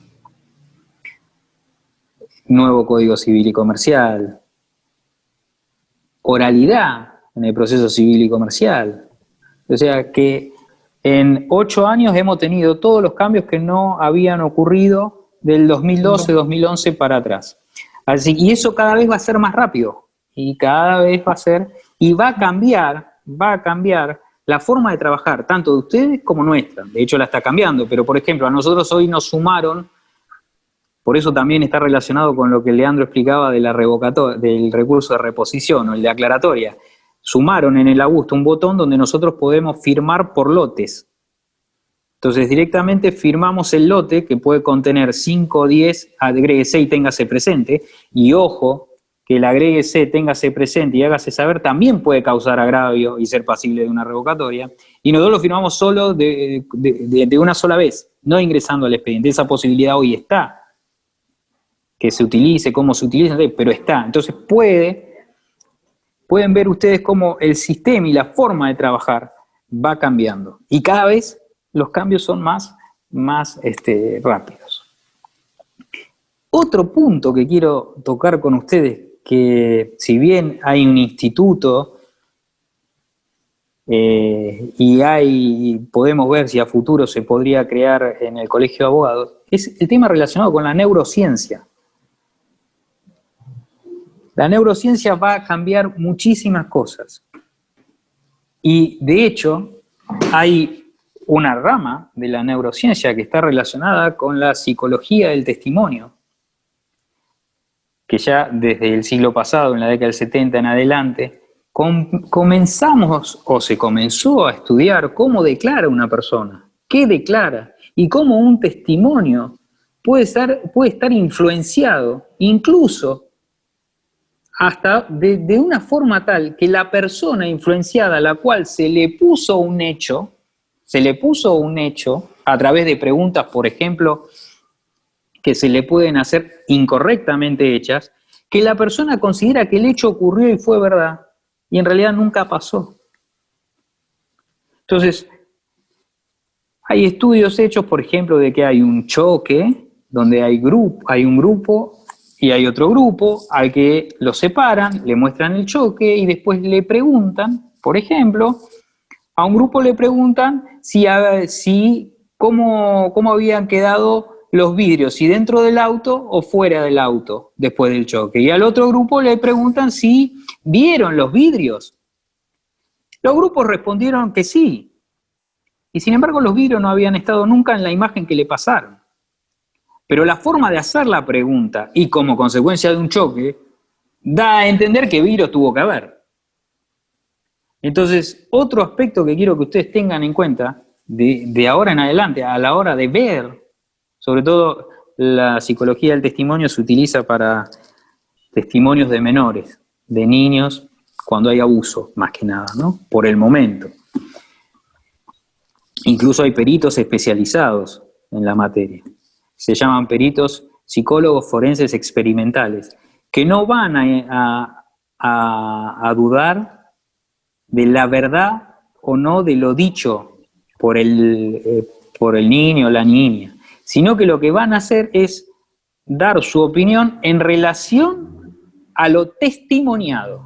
nuevo Código Civil y Comercial, oralidad en el proceso civil y comercial. O sea que en 8 años hemos tenido todos los cambios que no habían ocurrido del 2012-2011 para atrás. Así, y eso cada vez va a ser más rápido, y cada vez va a ser, y va a cambiar la forma de trabajar, tanto de ustedes como nuestra. De hecho la está cambiando, pero por ejemplo a nosotros hoy nos sumaron, por eso también está relacionado con lo que Leandro explicaba de la del recurso de reposición o el de aclaratoria. Sumaron en el Augusto un botón donde nosotros podemos firmar por lotes. Entonces directamente firmamos el lote que puede contener 5, 10, agréguese y téngase presente, y ojo, que el agréguese, téngase presente y hágase saber también puede causar agravio y ser pasible de una revocatoria, y nosotros lo firmamos solo de una sola vez, no ingresando al expediente. Esa posibilidad hoy está, que se utilice, cómo se utiliza, pero está. Entonces pueden ver ustedes cómo el sistema y la forma de trabajar va cambiando, y cada vez los cambios son más rápidos. Otro punto que quiero tocar con ustedes, que si bien hay un instituto y podemos ver si a futuro se podría crear en el Colegio de Abogados, es el tema relacionado con la neurociencia. La neurociencia va a cambiar muchísimas cosas. Y de hecho, hay una rama de la neurociencia que está relacionada con la psicología del testimonio, que ya desde el siglo pasado, en la década del 70 en adelante, comenzamos o se comenzó a estudiar cómo declara una persona, qué declara, y cómo un testimonio puede estar influenciado, incluso hasta de una forma tal que la persona influenciada a la cual se le puso un hecho a través de preguntas, por ejemplo, que se le pueden hacer incorrectamente hechas, que la persona considera que el hecho ocurrió y fue verdad, y en realidad nunca pasó. Entonces, hay estudios hechos, por ejemplo, de que hay un choque, donde hay un grupo y hay otro grupo, al que lo separan, le muestran el choque y después le preguntan, por ejemplo, a un grupo le preguntan cómo habían quedado los vidrios, si dentro del auto o fuera del auto después del choque. Y al otro grupo le preguntan si vieron los vidrios. Los grupos respondieron que sí. Y sin embargo los vidrios no habían estado nunca en la imagen que le pasaron. Pero la forma de hacer la pregunta y como consecuencia de un choque da a entender que vidrios tuvo que haber. Entonces, otro aspecto que quiero que ustedes tengan en cuenta de ahora en adelante, a la hora de ver, sobre todo la psicología del testimonio se utiliza para testimonios de menores, de niños, cuando hay abuso, más que nada, ¿no? Por el momento. Incluso hay peritos especializados en la materia. Se llaman peritos psicólogos forenses experimentales, que no van a dudar de la verdad o no de lo dicho por el niño o la niña, sino que lo que van a hacer es dar su opinión en relación a lo testimoniado.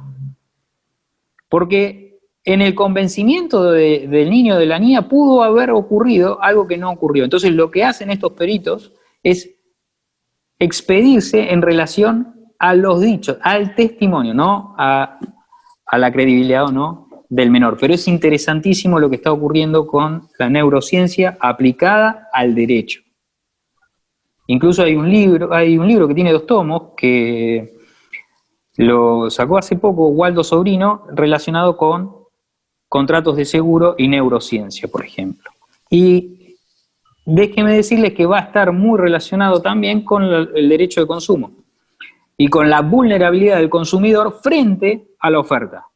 Porque en el convencimiento del niño o de la niña pudo haber ocurrido algo que no ocurrió. Entonces lo que hacen estos peritos es expedirse en relación a los dichos, al testimonio, no a la credibilidad o no del menor. Pero es interesantísimo lo que está ocurriendo con la neurociencia aplicada al derecho. Incluso hay un libro que tiene 2 tomos que lo sacó hace poco Waldo Sobrino, relacionado con contratos de seguro y neurociencia, por ejemplo. Y déjenme decirles que va a estar muy relacionado también con el derecho de consumo y con la vulnerabilidad del consumidor frente a la oferta.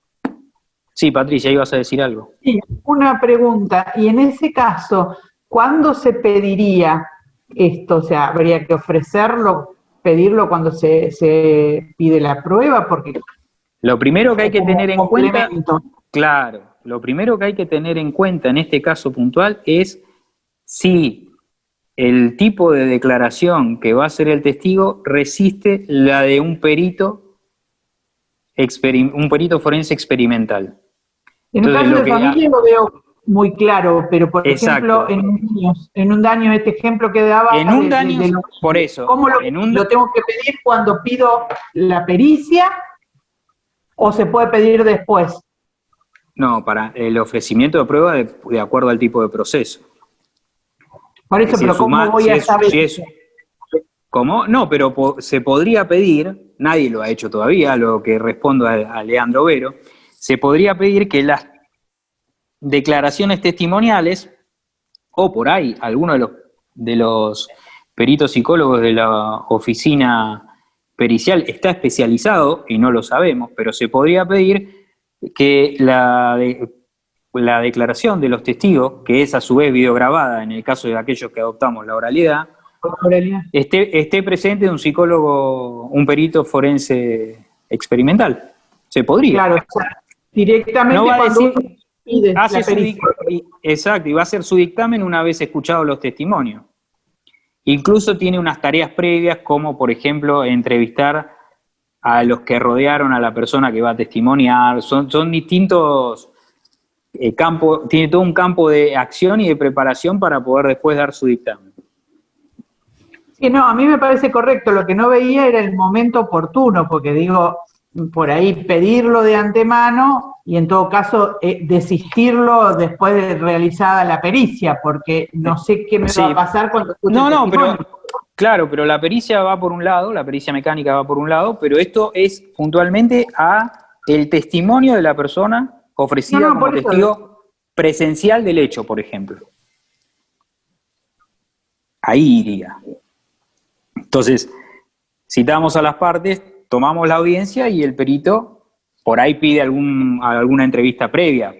Sí, Patricia, ibas a decir algo. Sí, una pregunta. Y en ese caso, ¿cuándo se pediría esto? O sea, ¿habría que ofrecerlo, pedirlo cuando se pide la prueba? Porque lo primero que hay que tener en cuenta, complemento. claro, lo primero que hay que tener en cuenta en este caso puntual es si el tipo de declaración que va a hacer el testigo resiste la de un perito forense experimental. En el Entonces, caso de familia lo veo muy claro, pero por exacto. ejemplo, en un daño, este ejemplo que daba En un daño, por eso. ¿cómo lo tengo que pedir cuando pido la pericia o se puede pedir después? No, para el ofrecimiento de prueba de acuerdo al tipo de proceso. Por eso, pero ¿cómo voy a saber? ¿Cómo? No, pero se podría pedir, nadie lo ha hecho todavía, lo que respondo a Leandro Vero, se podría pedir que las declaraciones testimoniales, o por ahí, alguno de los peritos psicólogos de la oficina pericial está especializado, y no lo sabemos, pero se podría pedir que la declaración de los testigos, que es a su vez videograbada en el caso de aquellos que adoptamos la oralidad, esté presente un psicólogo, un perito forense experimental. Se podría. Claro, o sea, directamente no va a decir, uno pide la pericia. exacto, y va a hacer su dictamen una vez escuchados los testimonios. Incluso tiene unas tareas previas, como por ejemplo entrevistar a los que rodearon a la persona que va a testimoniar. Son distintos campos, tiene todo un campo de acción y de preparación para poder después dar su dictamen. Sí, no, a mí me parece correcto. Lo que no veía era el momento oportuno, porque digo, por ahí pedirlo de antemano y en todo caso desistirlo después de realizada la pericia, porque no sé qué me va a pasar cuando escuche el testimonio. Pero claro, pero la pericia va por un lado, la pericia mecánica va por un lado, pero esto es puntualmente a el testimonio de la persona ofrecida como testigo presencial del hecho, por ejemplo. Ahí iría. Entonces, citamos a las partes, tomamos la audiencia y el perito por ahí pide alguna entrevista previa.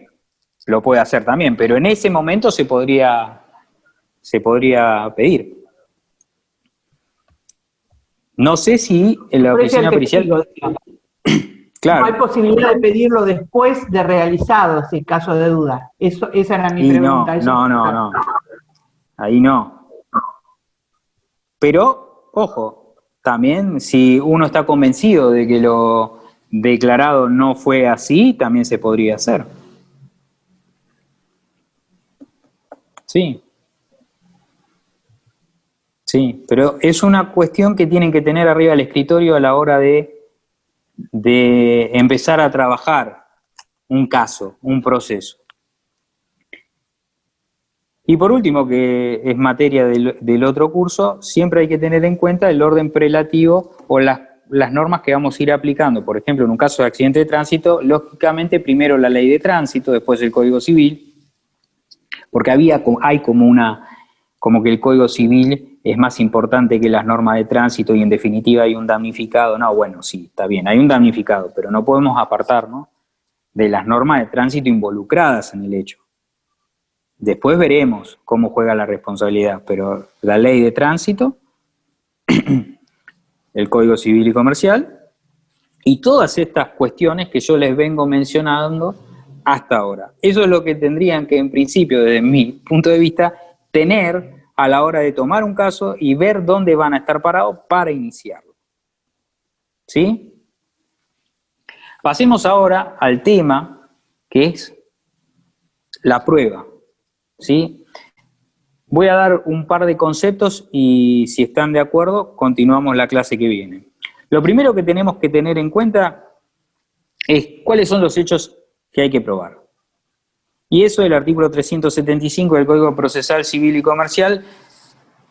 Lo puede hacer también, pero en ese momento se podría pedir. No sé si en la oficina pericial... Claro. No hay posibilidad de pedirlo después de realizado, si en caso de duda. Esa era mi pregunta. No. Ahí no. Pero, ojo, también si uno está convencido de que lo declarado no fue así, también se podría hacer. Sí. Sí, pero es una cuestión que tienen que tener arriba del escritorio a la hora de empezar a trabajar un caso, un proceso. Y por último, que es materia del otro curso, siempre hay que tener en cuenta el orden prelativo o las normas que vamos a ir aplicando. Por ejemplo, en un caso de accidente de tránsito, lógicamente primero la ley de tránsito, después el Código Civil, porque hay como que el Código Civil es más importante que las normas de tránsito y en definitiva hay un damnificado. No, bueno, sí, está bien, hay un damnificado, pero no podemos apartarnos de las normas de tránsito involucradas en el hecho. Después veremos cómo juega la responsabilidad, pero la ley de tránsito, el Código Civil y Comercial, y todas estas cuestiones que yo les vengo mencionando hasta ahora. Eso es lo que tendrían que, en principio, desde mi punto de vista, tener a la hora de tomar un caso y ver dónde van a estar parados para iniciarlo. ¿Sí? Pasemos ahora al tema que es la prueba. ¿Sí? Voy a dar un par de conceptos y si están de acuerdo, continuamos la clase que viene. Lo primero que tenemos que tener en cuenta es cuáles son los hechos que hay que probar. Y eso el artículo 375 del Código Procesal Civil y Comercial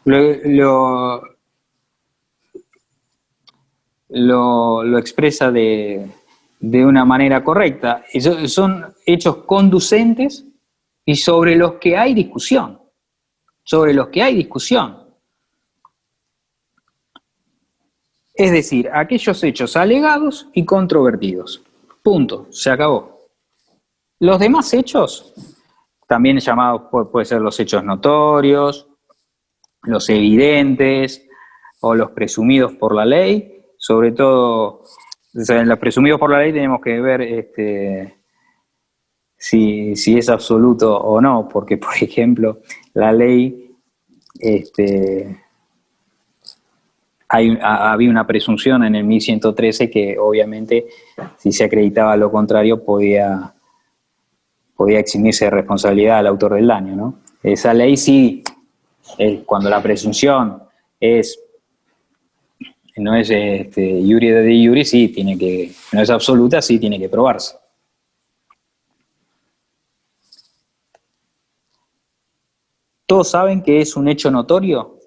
lo expresa de una manera correcta. Son hechos conducentes y sobre los que hay discusión. Es decir, aquellos hechos alegados y controvertidos. Punto, se acabó. Los demás hechos, también llamados, puede ser los hechos notorios, los evidentes o los presumidos por la ley, sobre todo, o sea, en los presumidos por la ley tenemos que ver si es absoluto o no, porque por ejemplo la ley había una presunción en el 1113 que obviamente si se acreditaba lo contrario podía eximirse de responsabilidad al autor del daño, ¿no? Esa ley sí, cuando la presunción no es iure de iure, sí no es absoluta, sí tiene que probarse. ¿Todos saben que es un hecho notorio?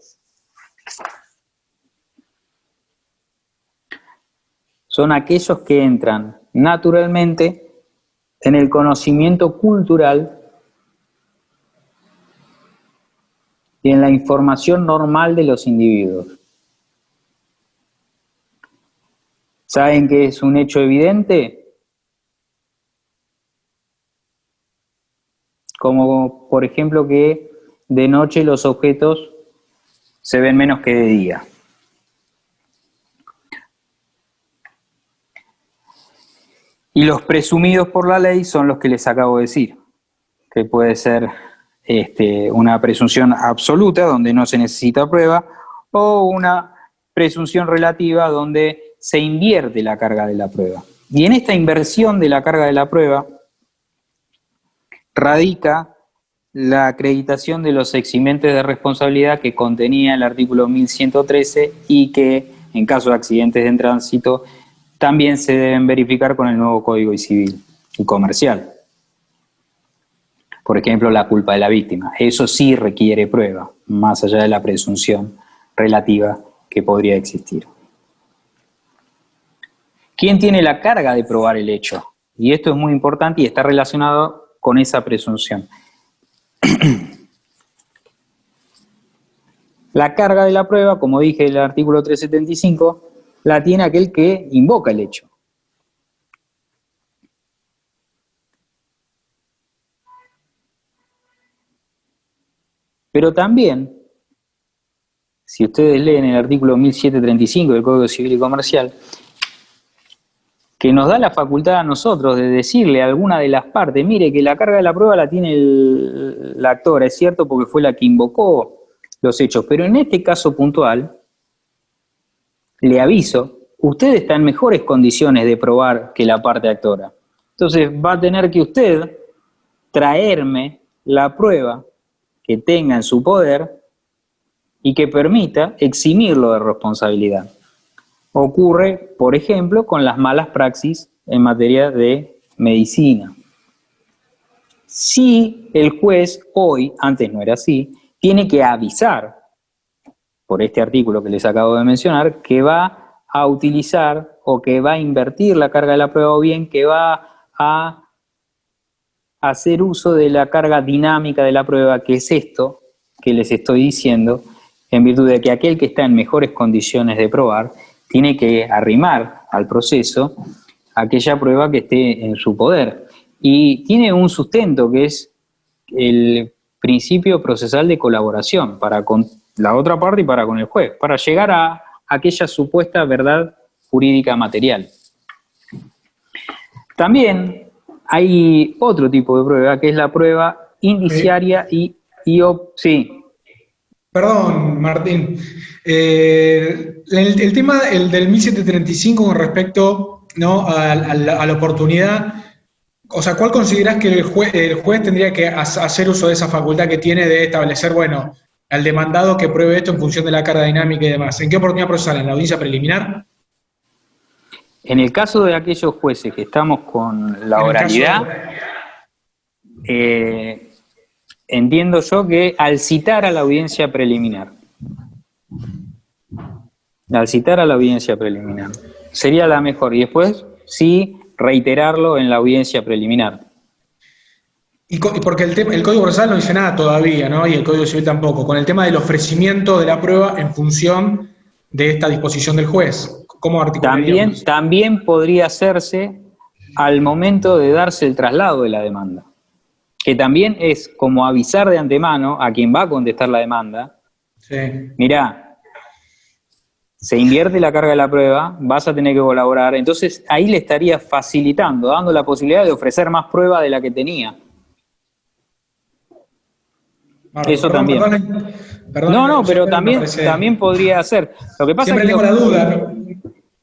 Son aquellos que entran naturalmente en el conocimiento cultural y en la información normal de los individuos. ¿Saben qué es un hecho evidente? Como por ejemplo que de noche los objetos se ven menos que de día. Y los presumidos por la ley son los que les acabo de decir, que puede ser una presunción absoluta donde no se necesita prueba o una presunción relativa donde se invierte la carga de la prueba. Y en esta inversión de la carga de la prueba radica la acreditación de los eximentes de responsabilidad que contenía el artículo 1113 y que en caso de accidentes en tránsito también se deben verificar con el nuevo Código Civil y Comercial. Por ejemplo, la culpa de la víctima. Eso sí requiere prueba, más allá de la presunción relativa que podría existir. ¿Quién tiene la carga de probar el hecho? Y esto es muy importante y está relacionado con esa presunción. La carga de la prueba, como dije en el artículo 375, la tiene aquel que invoca el hecho. Pero también, si ustedes leen el artículo 1735 del Código Civil y Comercial, que nos da la facultad a nosotros de decirle a alguna de las partes, mire que la carga de la prueba la tiene la actora, es cierto, porque fue la que invocó los hechos, pero en este caso puntual, le aviso, usted está en mejores condiciones de probar que la parte actora. Entonces va a tener que usted traerme la prueba que tenga en su poder y que permita eximirlo de responsabilidad. Ocurre, por ejemplo, con las malas praxis en materia de medicina. Si el juez hoy, antes no era así, tiene que avisar, por este artículo que les acabo de mencionar, que va a utilizar o que va a invertir la carga de la prueba o bien que va a hacer uso de la carga dinámica de la prueba, que es esto que les estoy diciendo, en virtud de que aquel que está en mejores condiciones de probar tiene que arrimar al proceso aquella prueba que esté en su poder. Y tiene un sustento que es el principio procesal de colaboración para con la otra parte y para con el juez, para llegar a aquella supuesta verdad jurídica material. También hay otro tipo de prueba, que es la prueba indiciaria sí. Perdón, Martín. El tema del 1735 con respecto, ¿no?, a la oportunidad, o sea, ¿cuál considerás que el juez tendría que hacer uso de esa facultad que tiene de establecer, bueno, al demandado que pruebe esto en función de la carga dinámica y demás? ¿En qué oportunidad procesal? ¿En la audiencia preliminar? En el caso de aquellos jueces que estamos con la oralidad, entiendo yo que al citar a la audiencia preliminar, sería la mejor, y después sí reiterarlo en la audiencia preliminar. Y porque el Código Procesal no dice nada todavía, ¿no? Y el Código Civil tampoco, con el tema del ofrecimiento de la prueba en función de esta disposición del juez. ¿Cómo articularíamos? También podría hacerse al momento de darse el traslado de la demanda, que también es como avisar de antemano a quien va a contestar la demanda, sí. Mirá, se invierte la carga de la prueba, vas a tener que colaborar, entonces ahí le estaría facilitando, dando la posibilidad de ofrecer más prueba de la que tenía. Eso también. Perdón, pero también podría ser. Lo que pasa siempre tengo la duda.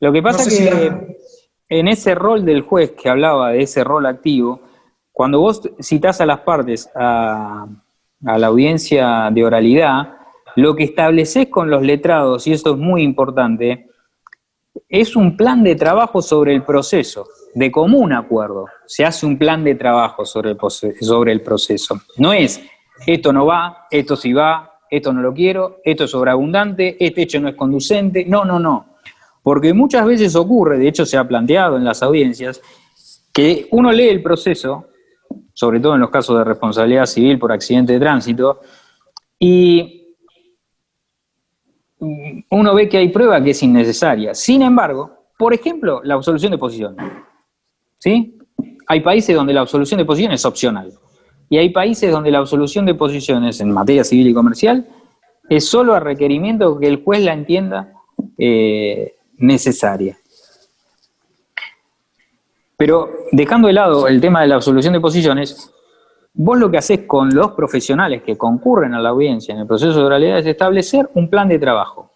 Lo que pasa no sé que en ese rol del juez que hablaba de ese rol activo, cuando vos citás a las partes a la audiencia de oralidad, lo que estableces con los letrados, y esto es muy importante, es un plan de trabajo sobre el proceso, de común acuerdo. Se hace un plan de trabajo sobre el proceso. No es, esto no va, esto sí va, esto no lo quiero, esto es sobreabundante, este hecho no es conducente. No. Porque muchas veces ocurre, de hecho se ha planteado en las audiencias, que uno lee el proceso, sobre todo en los casos de responsabilidad civil por accidente de tránsito, y uno ve que hay prueba que es innecesaria. Sin embargo, por ejemplo, la absolución de posición. ¿Sí? Hay países donde la absolución de posición es opcional. Y hay países donde la absolución de posiciones en materia civil y comercial es solo a requerimiento que el juez la entienda necesaria. Pero dejando de lado el tema de la absolución de posiciones, vos lo que hacés con los profesionales que concurren a la audiencia en el proceso de oralidad es establecer un plan de trabajo.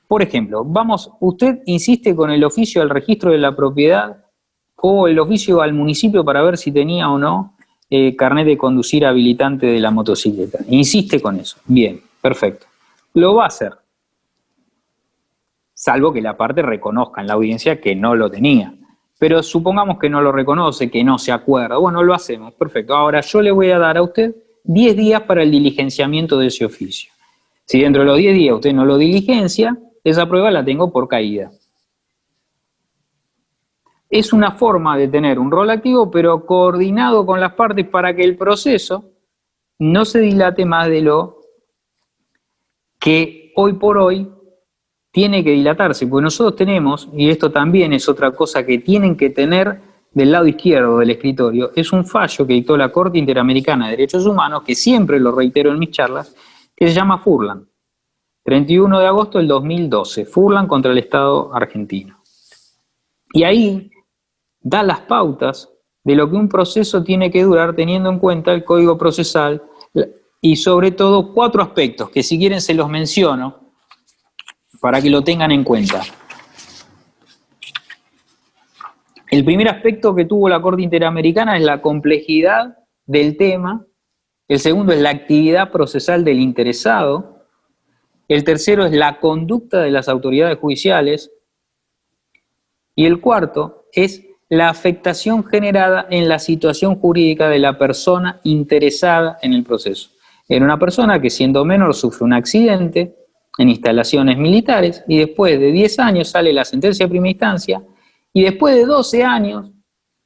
Por ejemplo, usted insiste con el oficio al registro de la propiedad o el oficio al municipio para ver si tenía o no carnet de conducir habilitante de la motocicleta. Insiste con eso. Bien, perfecto. Lo va a hacer. Salvo que la parte reconozca en la audiencia que no lo tenía. Pero supongamos que no lo reconoce, que no se acuerda. Bueno, lo hacemos, perfecto. Ahora yo le voy a dar a usted 10 días para el diligenciamiento de ese oficio. Si dentro de los 10 días usted no lo diligencia, esa prueba la tengo por caída. Es una forma de tener un rol activo, pero coordinado con las partes para que el proceso no se dilate más de lo que hoy por hoy tiene que dilatarse, porque nosotros tenemos, y esto también es otra cosa que tienen que tener del lado izquierdo del escritorio, es un fallo que dictó la Corte Interamericana de Derechos Humanos, que siempre lo reitero en mis charlas, que se llama Furlan. 31 de agosto del 2012, Furlan contra el Estado argentino. Y ahí da las pautas de lo que un proceso tiene que durar teniendo en cuenta el Código Procesal y sobre todo 4 aspectos que si quieren se los menciono para que lo tengan en cuenta. El primer aspecto que tuvo la Corte Interamericana es la complejidad del tema, el segundo es la actividad procesal del interesado, el tercero es la conducta de las autoridades judiciales y el cuarto es la afectación generada en la situación jurídica de la persona interesada en el proceso. Era una persona que siendo menor sufre un accidente en instalaciones militares y después de 10 años sale la sentencia de primera instancia y después de 12 años,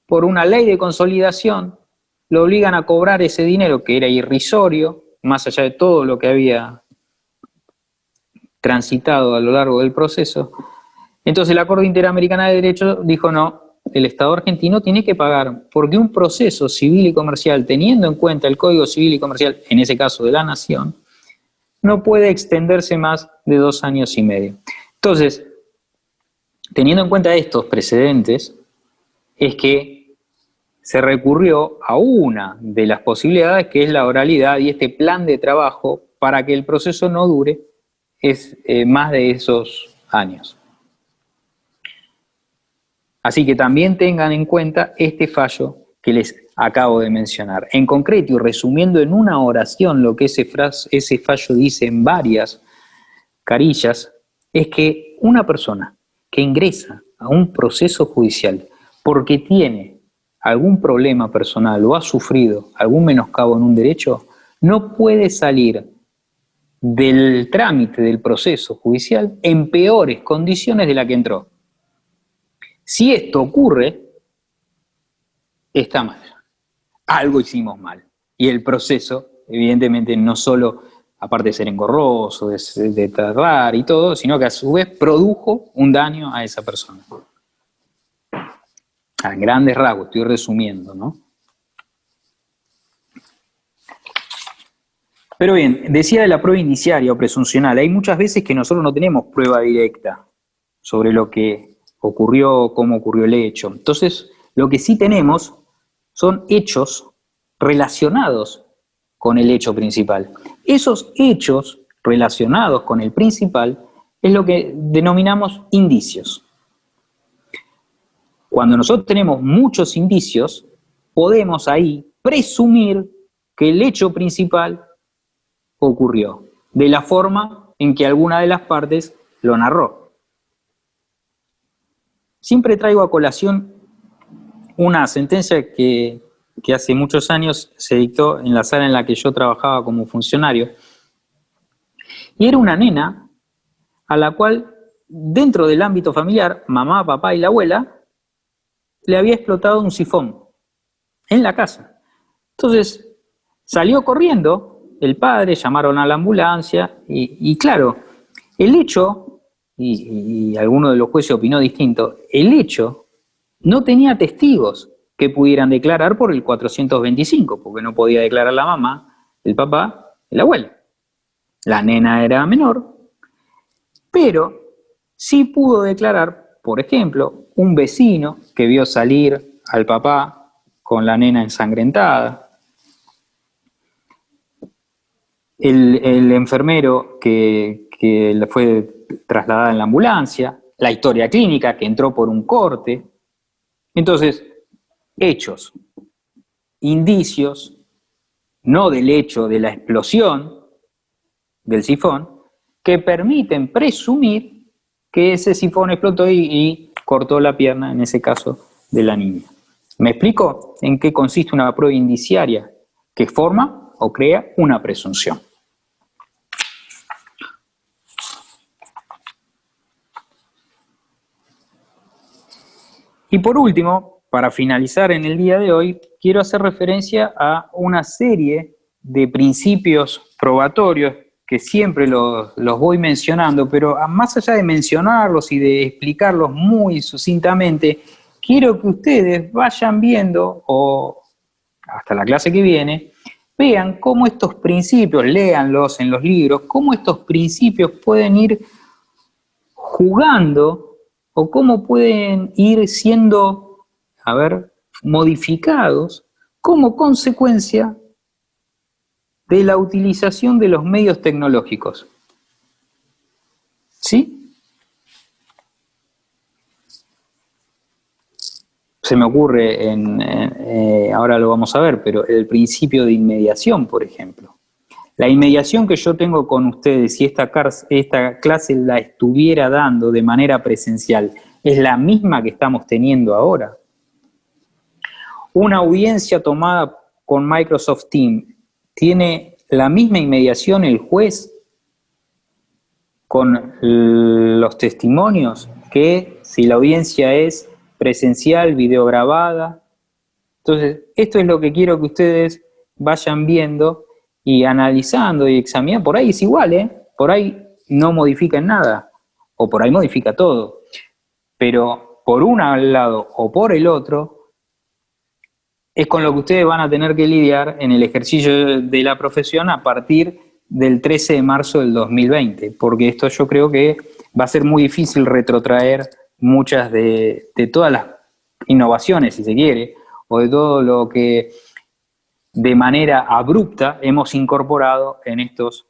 por una ley de consolidación, lo obligan a cobrar ese dinero que era irrisorio, más allá de todo lo que había transitado a lo largo del proceso. Entonces la Corte Interamericana de Derecho dijo no, el Estado argentino tiene que pagar, porque un proceso civil y comercial, teniendo en cuenta el Código Civil y Comercial, en ese caso de la Nación, no puede extenderse más de 2 años y medio. Entonces, teniendo en cuenta estos precedentes, es que se recurrió a una de las posibilidades que es la oralidad y este plan de trabajo para que el proceso no dure más de esos años. Así que también tengan en cuenta este fallo que les acabo de mencionar. En concreto y resumiendo en una oración lo que ese fallo dice en varias carillas, es que una persona que ingresa a un proceso judicial porque tiene algún problema personal o ha sufrido algún menoscabo en un derecho, no puede salir del trámite del proceso judicial en peores condiciones de la que entró. Si esto ocurre, está mal. Algo hicimos mal. Y el proceso, evidentemente, no solo, aparte de ser engorroso, de tardar y todo, sino que a su vez produjo un daño a esa persona. A grandes rasgos, estoy resumiendo, ¿no? Pero bien, decía de la prueba indiciaria o presuncional, hay muchas veces que nosotros no tenemos prueba directa sobre lo que ocurrió, cómo ocurrió el hecho. Entonces, lo que sí tenemos son hechos relacionados con el hecho principal. Esos hechos relacionados con el principal es lo que denominamos indicios. Cuando nosotros tenemos muchos indicios, podemos ahí presumir que el hecho principal ocurrió, de la forma en que alguna de las partes lo narró. Siempre traigo a colación una sentencia que hace muchos años se dictó en la sala en la que yo trabajaba como funcionario, y era una nena a la cual, dentro del ámbito familiar, mamá, papá y la abuela, le había explotado un sifón en la casa. Entonces, salió corriendo el padre, llamaron a la ambulancia, y claro, el hecho, y alguno de los jueces opinó distinto, el hecho no tenía testigos que pudieran declarar por el 425, porque no podía declarar la mamá, el papá, el abuelo. La nena era menor, pero sí pudo declarar, por ejemplo, un vecino que vio salir al papá con la nena ensangrentada, el enfermero que le fue trasladada en la ambulancia, la historia clínica que entró por un corte. Entonces, hechos, indicios, no del hecho de la explosión del sifón, que permiten presumir que ese sifón explotó y cortó la pierna, en ese caso, de la niña. ¿Me explico en qué consiste una prueba indiciaria que forma o crea una presunción? Y por último, para finalizar en el día de hoy, quiero hacer referencia a una serie de principios probatorios que siempre los voy mencionando, pero más allá de mencionarlos y de explicarlos muy sucintamente, quiero que ustedes vayan viendo, o hasta la clase que viene, vean cómo estos principios, léanlos en los libros, cómo estos principios pueden ir jugando o cómo pueden ir siendo, modificados como consecuencia de la utilización de los medios tecnológicos. ¿Sí? Se me ocurre, ahora lo vamos a ver, pero el principio de inmediación, por ejemplo. La inmediación que yo tengo con ustedes, si esta clase la estuviera dando de manera presencial, es la misma que estamos teniendo ahora. Una audiencia tomada con Microsoft Teams, ¿tiene la misma inmediación el juez con los testimonios que si la audiencia es presencial, videograbada? Entonces, esto es lo que quiero que ustedes vayan viendo y analizando y examinando. Por ahí es igual, por ahí no modifican nada, o por ahí modifica todo. Pero por un lado o por el otro, es con lo que ustedes van a tener que lidiar en el ejercicio de la profesión a partir del 13 de marzo del 2020, porque esto yo creo que va a ser muy difícil retrotraer muchas de todas las innovaciones, si se quiere, o de todo lo que de manera abrupta hemos incorporado en estos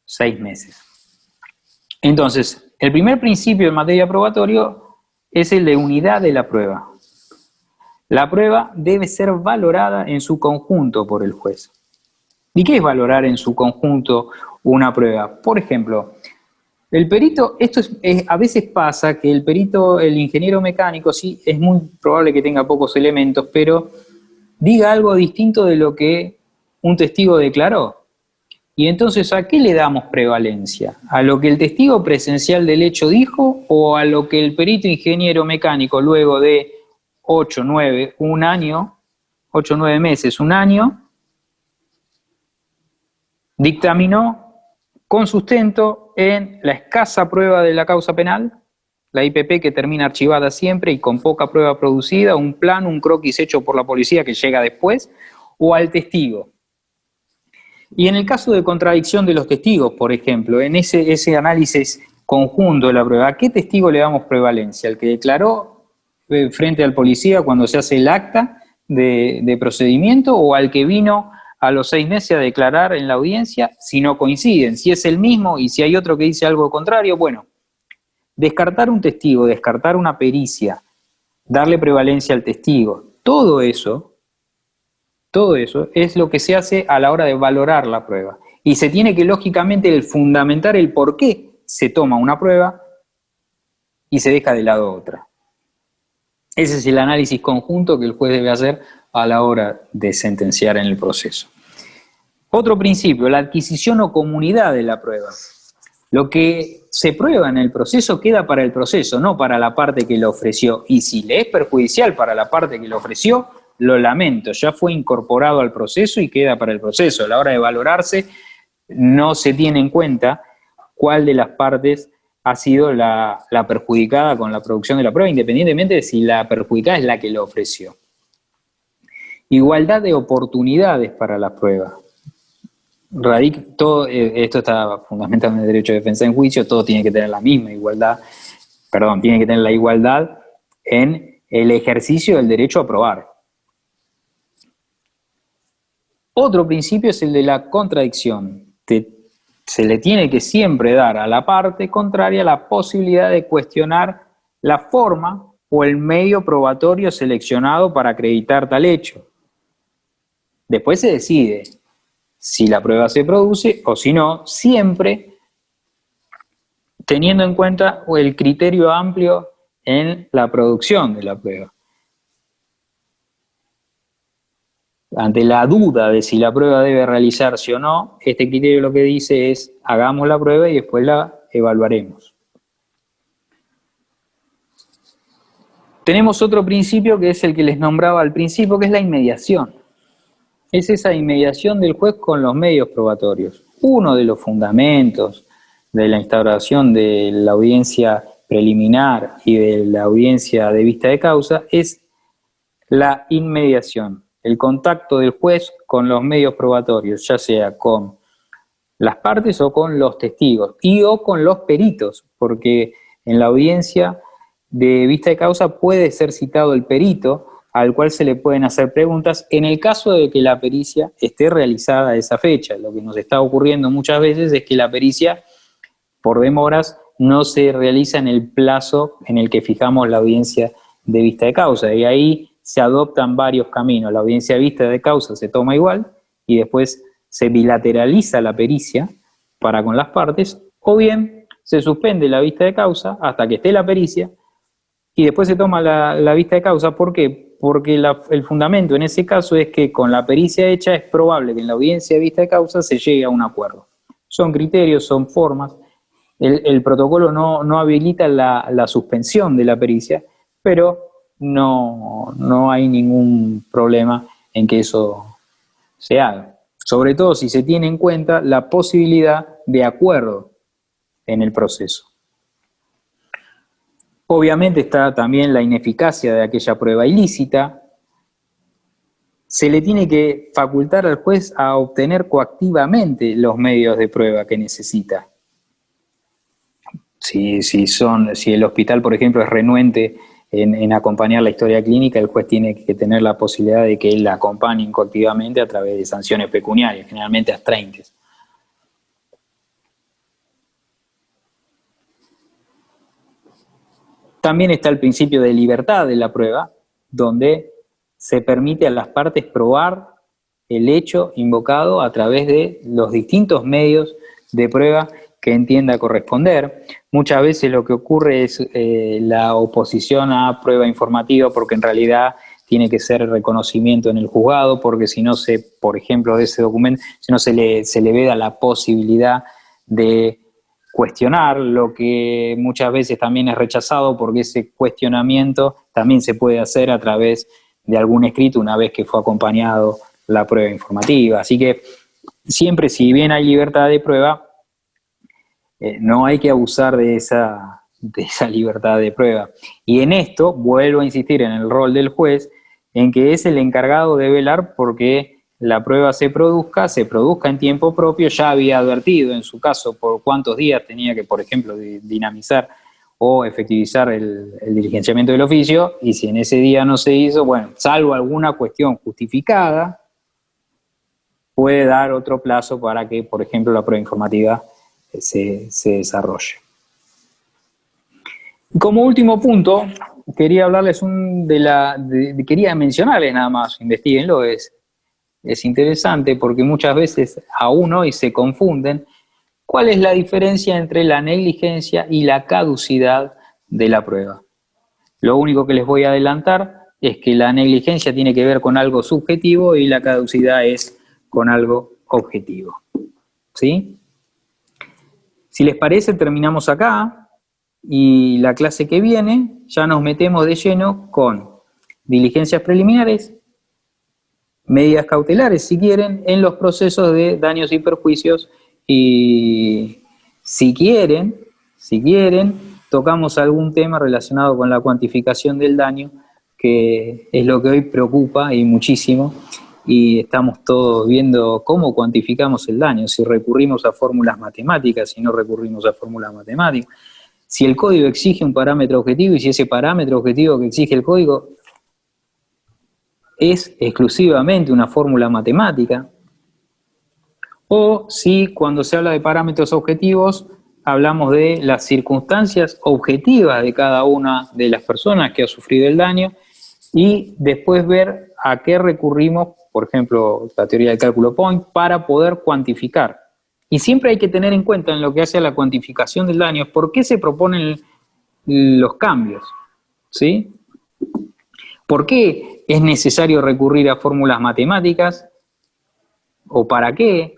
6 meses. Entonces, el primer principio en materia probatorio es el de unidad de la prueba. La prueba debe ser valorada en su conjunto por el juez. ¿Y qué es valorar en su conjunto una prueba? Por ejemplo, el perito, a veces pasa que el perito, el ingeniero mecánico, sí, es muy probable que tenga pocos elementos, pero diga algo distinto de lo que un testigo declaró. Y entonces, ¿a qué le damos prevalencia? ¿A lo que el testigo presencial del hecho dijo o a lo que el perito ingeniero mecánico luego de 8, 9 meses, un año, dictaminó con sustento en la escasa prueba de la causa penal, la IPP que termina archivada siempre y con poca prueba producida, un plan, un croquis hecho por la policía que llega después, o al testigo? Y en el caso de contradicción de los testigos, por ejemplo, en ese análisis conjunto de la prueba, ¿a qué testigo le damos prevalencia? ¿Al que declaró frente al policía cuando se hace el acta de procedimiento o al que vino a los 6 meses a declarar en la audiencia si no coinciden, si es el mismo y si hay otro que dice algo contrario. Bueno, descartar un testigo, descartar una pericia, darle prevalencia al testigo, todo eso es lo que se hace a la hora de valorar la prueba. Y se tiene que, lógicamente, fundamentar el por qué se toma una prueba y se deja de lado otra. Ese es el análisis conjunto que el juez debe hacer a la hora de sentenciar en el proceso. Otro principio, la adquisición o comunidad de la prueba. Lo que se prueba en el proceso queda para el proceso, no para la parte que lo ofreció. Y si le es perjudicial para la parte que lo ofreció, lo lamento, ya fue incorporado al proceso y queda para el proceso. A la hora de valorarse, no se tiene en cuenta cuál de las partes ha sido la perjudicada con la producción de la prueba, independientemente de si la perjudicada es la que lo ofreció. Igualdad de oportunidades para la prueba. Todo esto está fundamentado en el derecho de defensa en juicio, todo tiene que tener la misma igualdad, tiene que tener la igualdad en el ejercicio del derecho a probar. Otro principio es el de la contradicción. Se le tiene que siempre dar a la parte contraria la posibilidad de cuestionar la forma o el medio probatorio seleccionado para acreditar tal hecho. Después se decide si la prueba se produce o si no, siempre teniendo en cuenta el criterio amplio en la producción de la prueba. Ante la duda de si la prueba debe realizarse o no, este criterio lo que dice es: hagamos la prueba y después la evaluaremos. Tenemos otro principio que es el que les nombraba al principio, que es la inmediación. Es esa inmediación del juez con los medios probatorios. Uno de los fundamentos de la instauración de la audiencia preliminar y de la audiencia de vista de causa es la inmediación, el contacto del juez con los medios probatorios, ya sea con las partes o con los testigos y o con los peritos, porque en la audiencia de vista de causa puede ser citado el perito al cual se le pueden hacer preguntas en el caso de que la pericia esté realizada a esa fecha. Lo que nos está ocurriendo muchas veces es que la pericia, por demoras, no se realiza en el plazo en el que fijamos la audiencia de vista de causa, y ahí se adoptan varios caminos. La audiencia de vista de causa se toma igual y después se bilateraliza la pericia para con las partes, o bien se suspende la vista de causa hasta que esté la pericia y después se toma la vista de causa. ¿Por qué? Porque el fundamento en ese caso es que con la pericia hecha es probable que en la audiencia de vista de causa se llegue a un acuerdo. Son criterios, son formas. El protocolo no habilita la suspensión de la pericia, pero no hay ningún problema en que eso se haga. Sobre todo si se tiene en cuenta la posibilidad de acuerdo en el proceso. Obviamente está también la ineficacia de aquella prueba ilícita. Se le tiene que facultar al juez a obtener coactivamente los medios de prueba que necesita. Si el hospital, por ejemplo, es renuente en acompañar la historia clínica, el juez tiene que tener la posibilidad de que él la acompañe coactivamente a través de sanciones pecuniarias, generalmente astreintες. También está el principio de libertad de la prueba, donde se permite a las partes probar el hecho invocado a través de los distintos medios de prueba que entienda corresponder. Muchas veces lo que ocurre es la oposición a prueba informativa, porque en realidad tiene que ser reconocimiento en el juzgado, porque si no por ejemplo, de ese documento, si no se le veda la posibilidad de cuestionar, lo que muchas veces también es rechazado, porque ese cuestionamiento también se puede hacer a través de algún escrito una vez que fue acompañado la prueba informativa. Así que siempre, si bien hay libertad de prueba, no hay que abusar de esa libertad de prueba. Y en esto vuelvo a insistir en el rol del juez, en que es el encargado de velar porque la prueba se produzca en tiempo propio. Ya había advertido en su caso por cuántos días tenía que, por ejemplo, dinamizar o efectivizar el diligenciamiento del oficio, y si en ese día no se hizo, bueno, salvo alguna cuestión justificada, puede dar otro plazo para que, por ejemplo, la prueba informativa se desarrolle. Y como último punto, quería hablarles quería mencionarles nada más, investiguenlo, es interesante porque muchas veces aún hoy se confunden cuál es la diferencia entre la negligencia y la caducidad de la prueba. Lo único que les voy a adelantar es que la negligencia tiene que ver con algo subjetivo y la caducidad es con algo objetivo. ¿Sí? Si les parece, terminamos acá y la clase que viene ya nos metemos de lleno con diligencias preliminares, medidas cautelares, si quieren, en los procesos de daños y perjuicios y si quieren, tocamos algún tema relacionado con la cuantificación del daño, que es lo que hoy preocupa y muchísimo, y estamos todos viendo cómo cuantificamos el daño, si recurrimos a fórmulas matemáticas, si no recurrimos a fórmulas matemáticas, si el código exige un parámetro objetivo y si ese parámetro objetivo que exige el código es exclusivamente una fórmula matemática, o si cuando se habla de parámetros objetivos hablamos de las circunstancias objetivas de cada una de las personas que ha sufrido el daño y después ver a qué recurrimos, por ejemplo, la teoría del cálculo point, para poder cuantificar. Y siempre hay que tener en cuenta en lo que hace a la cuantificación del daño, por qué se proponen los cambios, ¿sí? ¿Por qué es necesario recurrir a fórmulas matemáticas? ¿O para qué?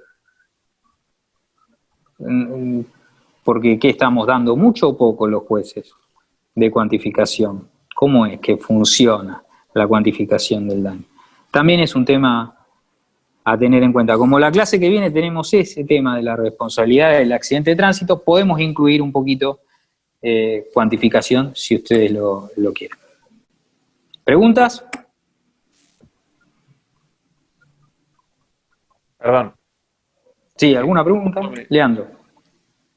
Porque ¿qué estamos dando? ¿Mucho o poco los jueces de cuantificación? ¿Cómo es que funciona la cuantificación del daño? También es un tema a tener en cuenta. Como la clase que viene tenemos ese tema de la responsabilidad del accidente de tránsito, podemos incluir un poquito cuantificación si ustedes lo quieren. ¿Preguntas? Perdón. Sí, ¿alguna pregunta? Leandro.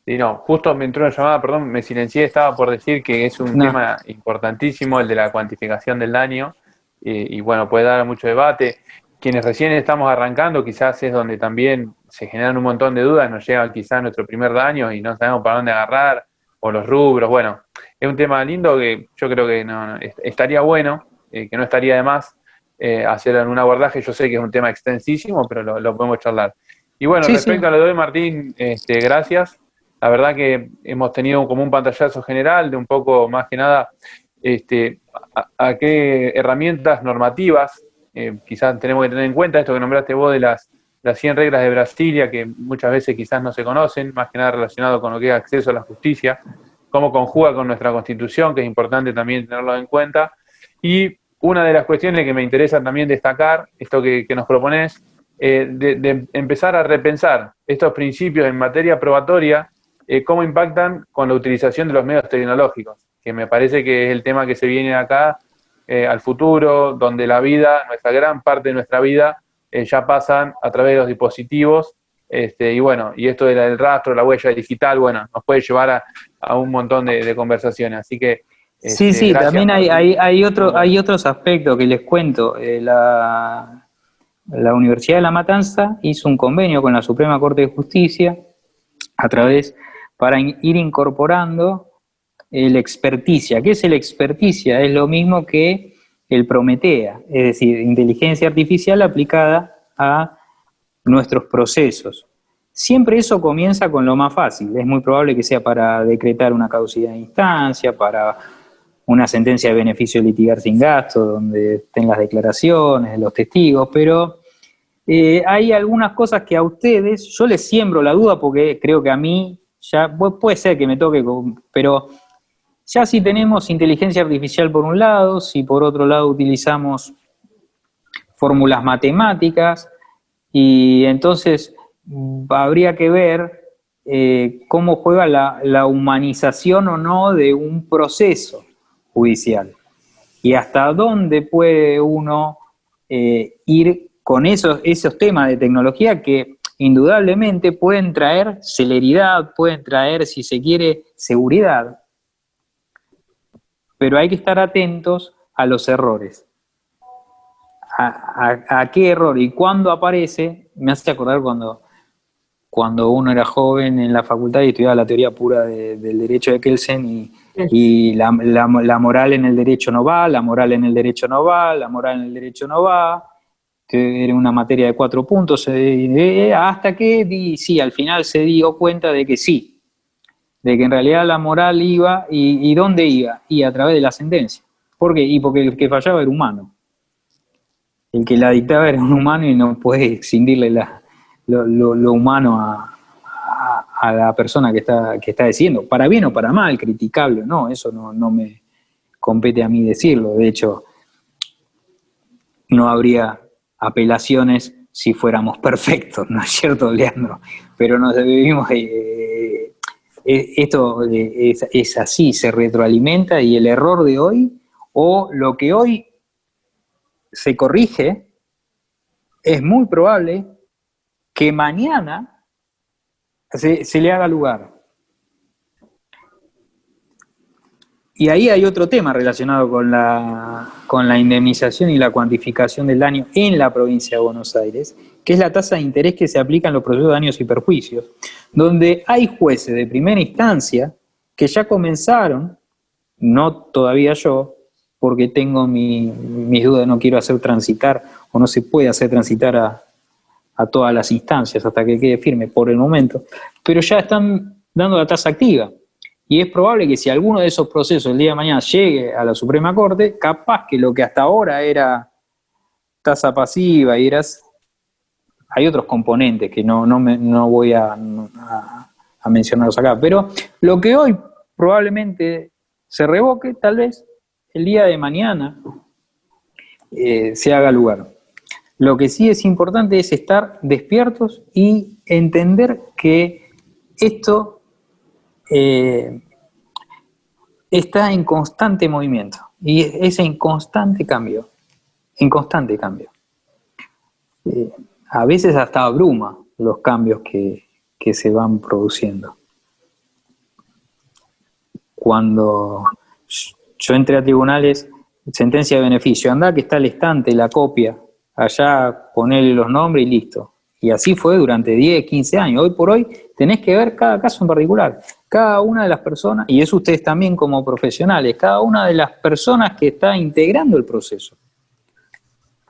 Sí, no, justo me entró una llamada, perdón, me silencié, estaba por decir que es un tema importantísimo el de la cuantificación del daño y bueno, puede dar mucho debate. Quienes recién estamos arrancando quizás es donde también se generan un montón de dudas, nos llega quizás nuestro primer daño y no sabemos para dónde agarrar, o los rubros, bueno, es un tema lindo que yo creo que estaría bueno, que no estaría de más hacer un abordaje, yo sé que es un tema extensísimo, pero lo podemos charlar. Y bueno, Sí, respecto a lo de hoy, Martín, gracias. La verdad que hemos tenido como un pantallazo general de un poco, más que nada, a qué herramientas normativas quizás tenemos que tener en cuenta, esto que nombraste vos de las 100 reglas de Brasilia, que muchas veces quizás no se conocen, más que nada relacionado con lo que es acceso a la justicia, cómo conjuga con nuestra Constitución, que es importante también tenerlo en cuenta. Y una de las cuestiones que me interesa también destacar, esto que nos proponés, de empezar a repensar estos principios en materia probatoria, cómo impactan con la utilización de los medios tecnológicos, que me parece que es el tema que se viene acá al futuro, donde la vida, nuestra gran parte de nuestra vida, ya pasan a través de los dispositivos, y bueno, y esto del rastro, la huella digital, bueno, nos puede llevar a un montón de conversaciones, así que sí, gracias, también hay otros aspectos que les cuento. La Universidad de La Matanza hizo un convenio con la Suprema Corte de Justicia para ir incorporando el experticia. ¿Qué es el experticia? Es lo mismo que el Prometea, es decir, inteligencia artificial aplicada a nuestros procesos. Siempre eso comienza con lo más fácil. Es muy probable que sea para decretar una caducidad de instancia, para una sentencia de beneficio de litigar sin gasto, donde estén las declaraciones de los testigos, pero hay algunas cosas que a ustedes, yo les siembro la duda porque creo que a mí, ya puede ser que me toque, pero ya si tenemos inteligencia artificial por un lado, si por otro lado utilizamos fórmulas matemáticas, y entonces habría que ver cómo juega la humanización o no de un proceso judicial y hasta dónde puede uno ir con esos temas de tecnología que indudablemente pueden traer celeridad, pueden traer, si se quiere, seguridad, pero hay que estar atentos a los errores. ¿A qué error y cuándo aparece? me hace acordar cuando uno era joven en la facultad y estudiaba la teoría pura del derecho de Kelsen y la moral en el derecho no va, la moral en el derecho no va, la moral en el derecho no va, que era una materia de 4 puntos, hasta que sí, al final se dio cuenta de que sí, de que en realidad la moral iba, ¿y dónde iba? Y a través de la sentencia. ¿Por qué? Y porque el que fallaba era humano. El que la dictaba era un humano y no puede excindirle lo humano a la persona que está diciendo, para bien o para mal, criticable o no, eso no me compete a mí decirlo. De hecho, no habría apelaciones si fuéramos perfectos, ¿no es cierto, Leandro? Pero nos vivimos, esto es así, se retroalimenta, y el error de hoy, o lo que hoy se corrige, es muy probable que mañana se le haga lugar. Y ahí hay otro tema relacionado con la indemnización y la cuantificación del daño en la provincia de Buenos Aires, que es la tasa de interés que se aplica en los procesos de daños y perjuicios, donde hay jueces de primera instancia que ya comenzaron, no todavía yo, porque tengo mis dudas, no quiero hacer transitar, o no se puede hacer transitar a todas las instancias hasta que quede firme por el momento, pero ya están dando la tasa activa. Y es probable que si alguno de esos procesos el día de mañana llegue a la Suprema Corte, capaz que lo que hasta ahora era tasa pasiva hay otros componentes que no voy a mencionarlos acá, pero lo que hoy probablemente se revoque, tal vez el día de mañana se haga lugar. Lo que sí es importante es estar despiertos y entender que esto está en constante movimiento y es en constante cambio, a veces hasta abruma los cambios que se van produciendo. Cuando yo entré a tribunales, sentencia de beneficio, andá que está el estante, la copia, allá ponele los nombres y listo. Y así fue durante 10, 15 años. Hoy por hoy tenés que ver cada caso en particular. Cada una de las personas, y eso ustedes también como profesionales, cada una de las personas que está integrando el proceso.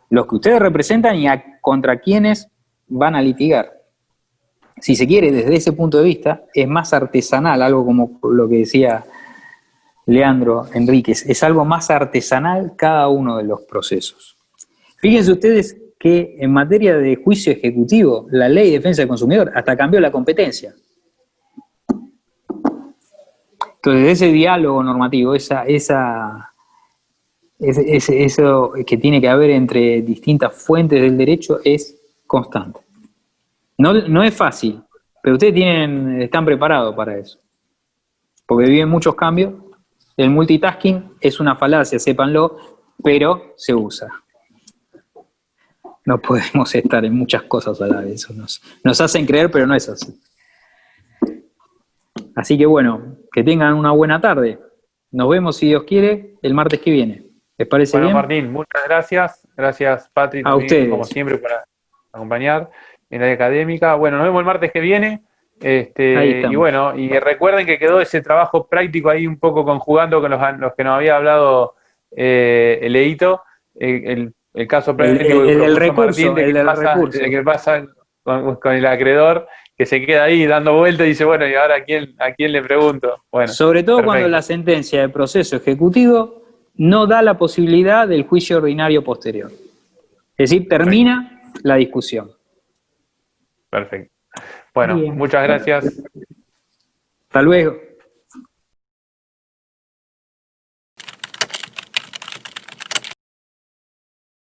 Los que ustedes representan y contra quienes van a litigar. Si se quiere, desde ese punto de vista, es más artesanal, algo como lo que decía Leandro Enríquez, es algo más artesanal cada uno de los procesos. Fíjense ustedes que en materia de juicio ejecutivo, la Ley de Defensa del Consumidor hasta cambió la competencia. Entonces, ese diálogo normativo, eso que tiene que haber entre distintas fuentes del derecho es constante. No es fácil, pero ustedes están preparados para eso, porque viven muchos cambios. El multitasking es una falacia, sépanlo, pero se usa. No podemos estar en muchas cosas a la vez. Eso nos hacen creer, pero no es así. Así que bueno, que tengan una buena tarde. Nos vemos, si Dios quiere, el martes que viene. ¿Les parece bien? Martín, muchas gracias. Gracias, Patri, a ustedes, como siempre, por acompañar en la académica. Bueno, nos vemos el martes que viene. Y bueno, y recuerden que quedó ese trabajo práctico ahí un poco conjugando con los que nos había hablado Leito, el caso práctico el recurso, Martín, de que pasa con el acreedor, que se queda ahí dando vueltas y dice, bueno, ¿y ahora a quién le pregunto? Bueno, sobre todo perfecto. Cuando la sentencia de proceso ejecutivo no da la posibilidad del juicio ordinario posterior. Es decir, termina la discusión. Perfecto. Bueno, bien. Muchas gracias. Hasta luego.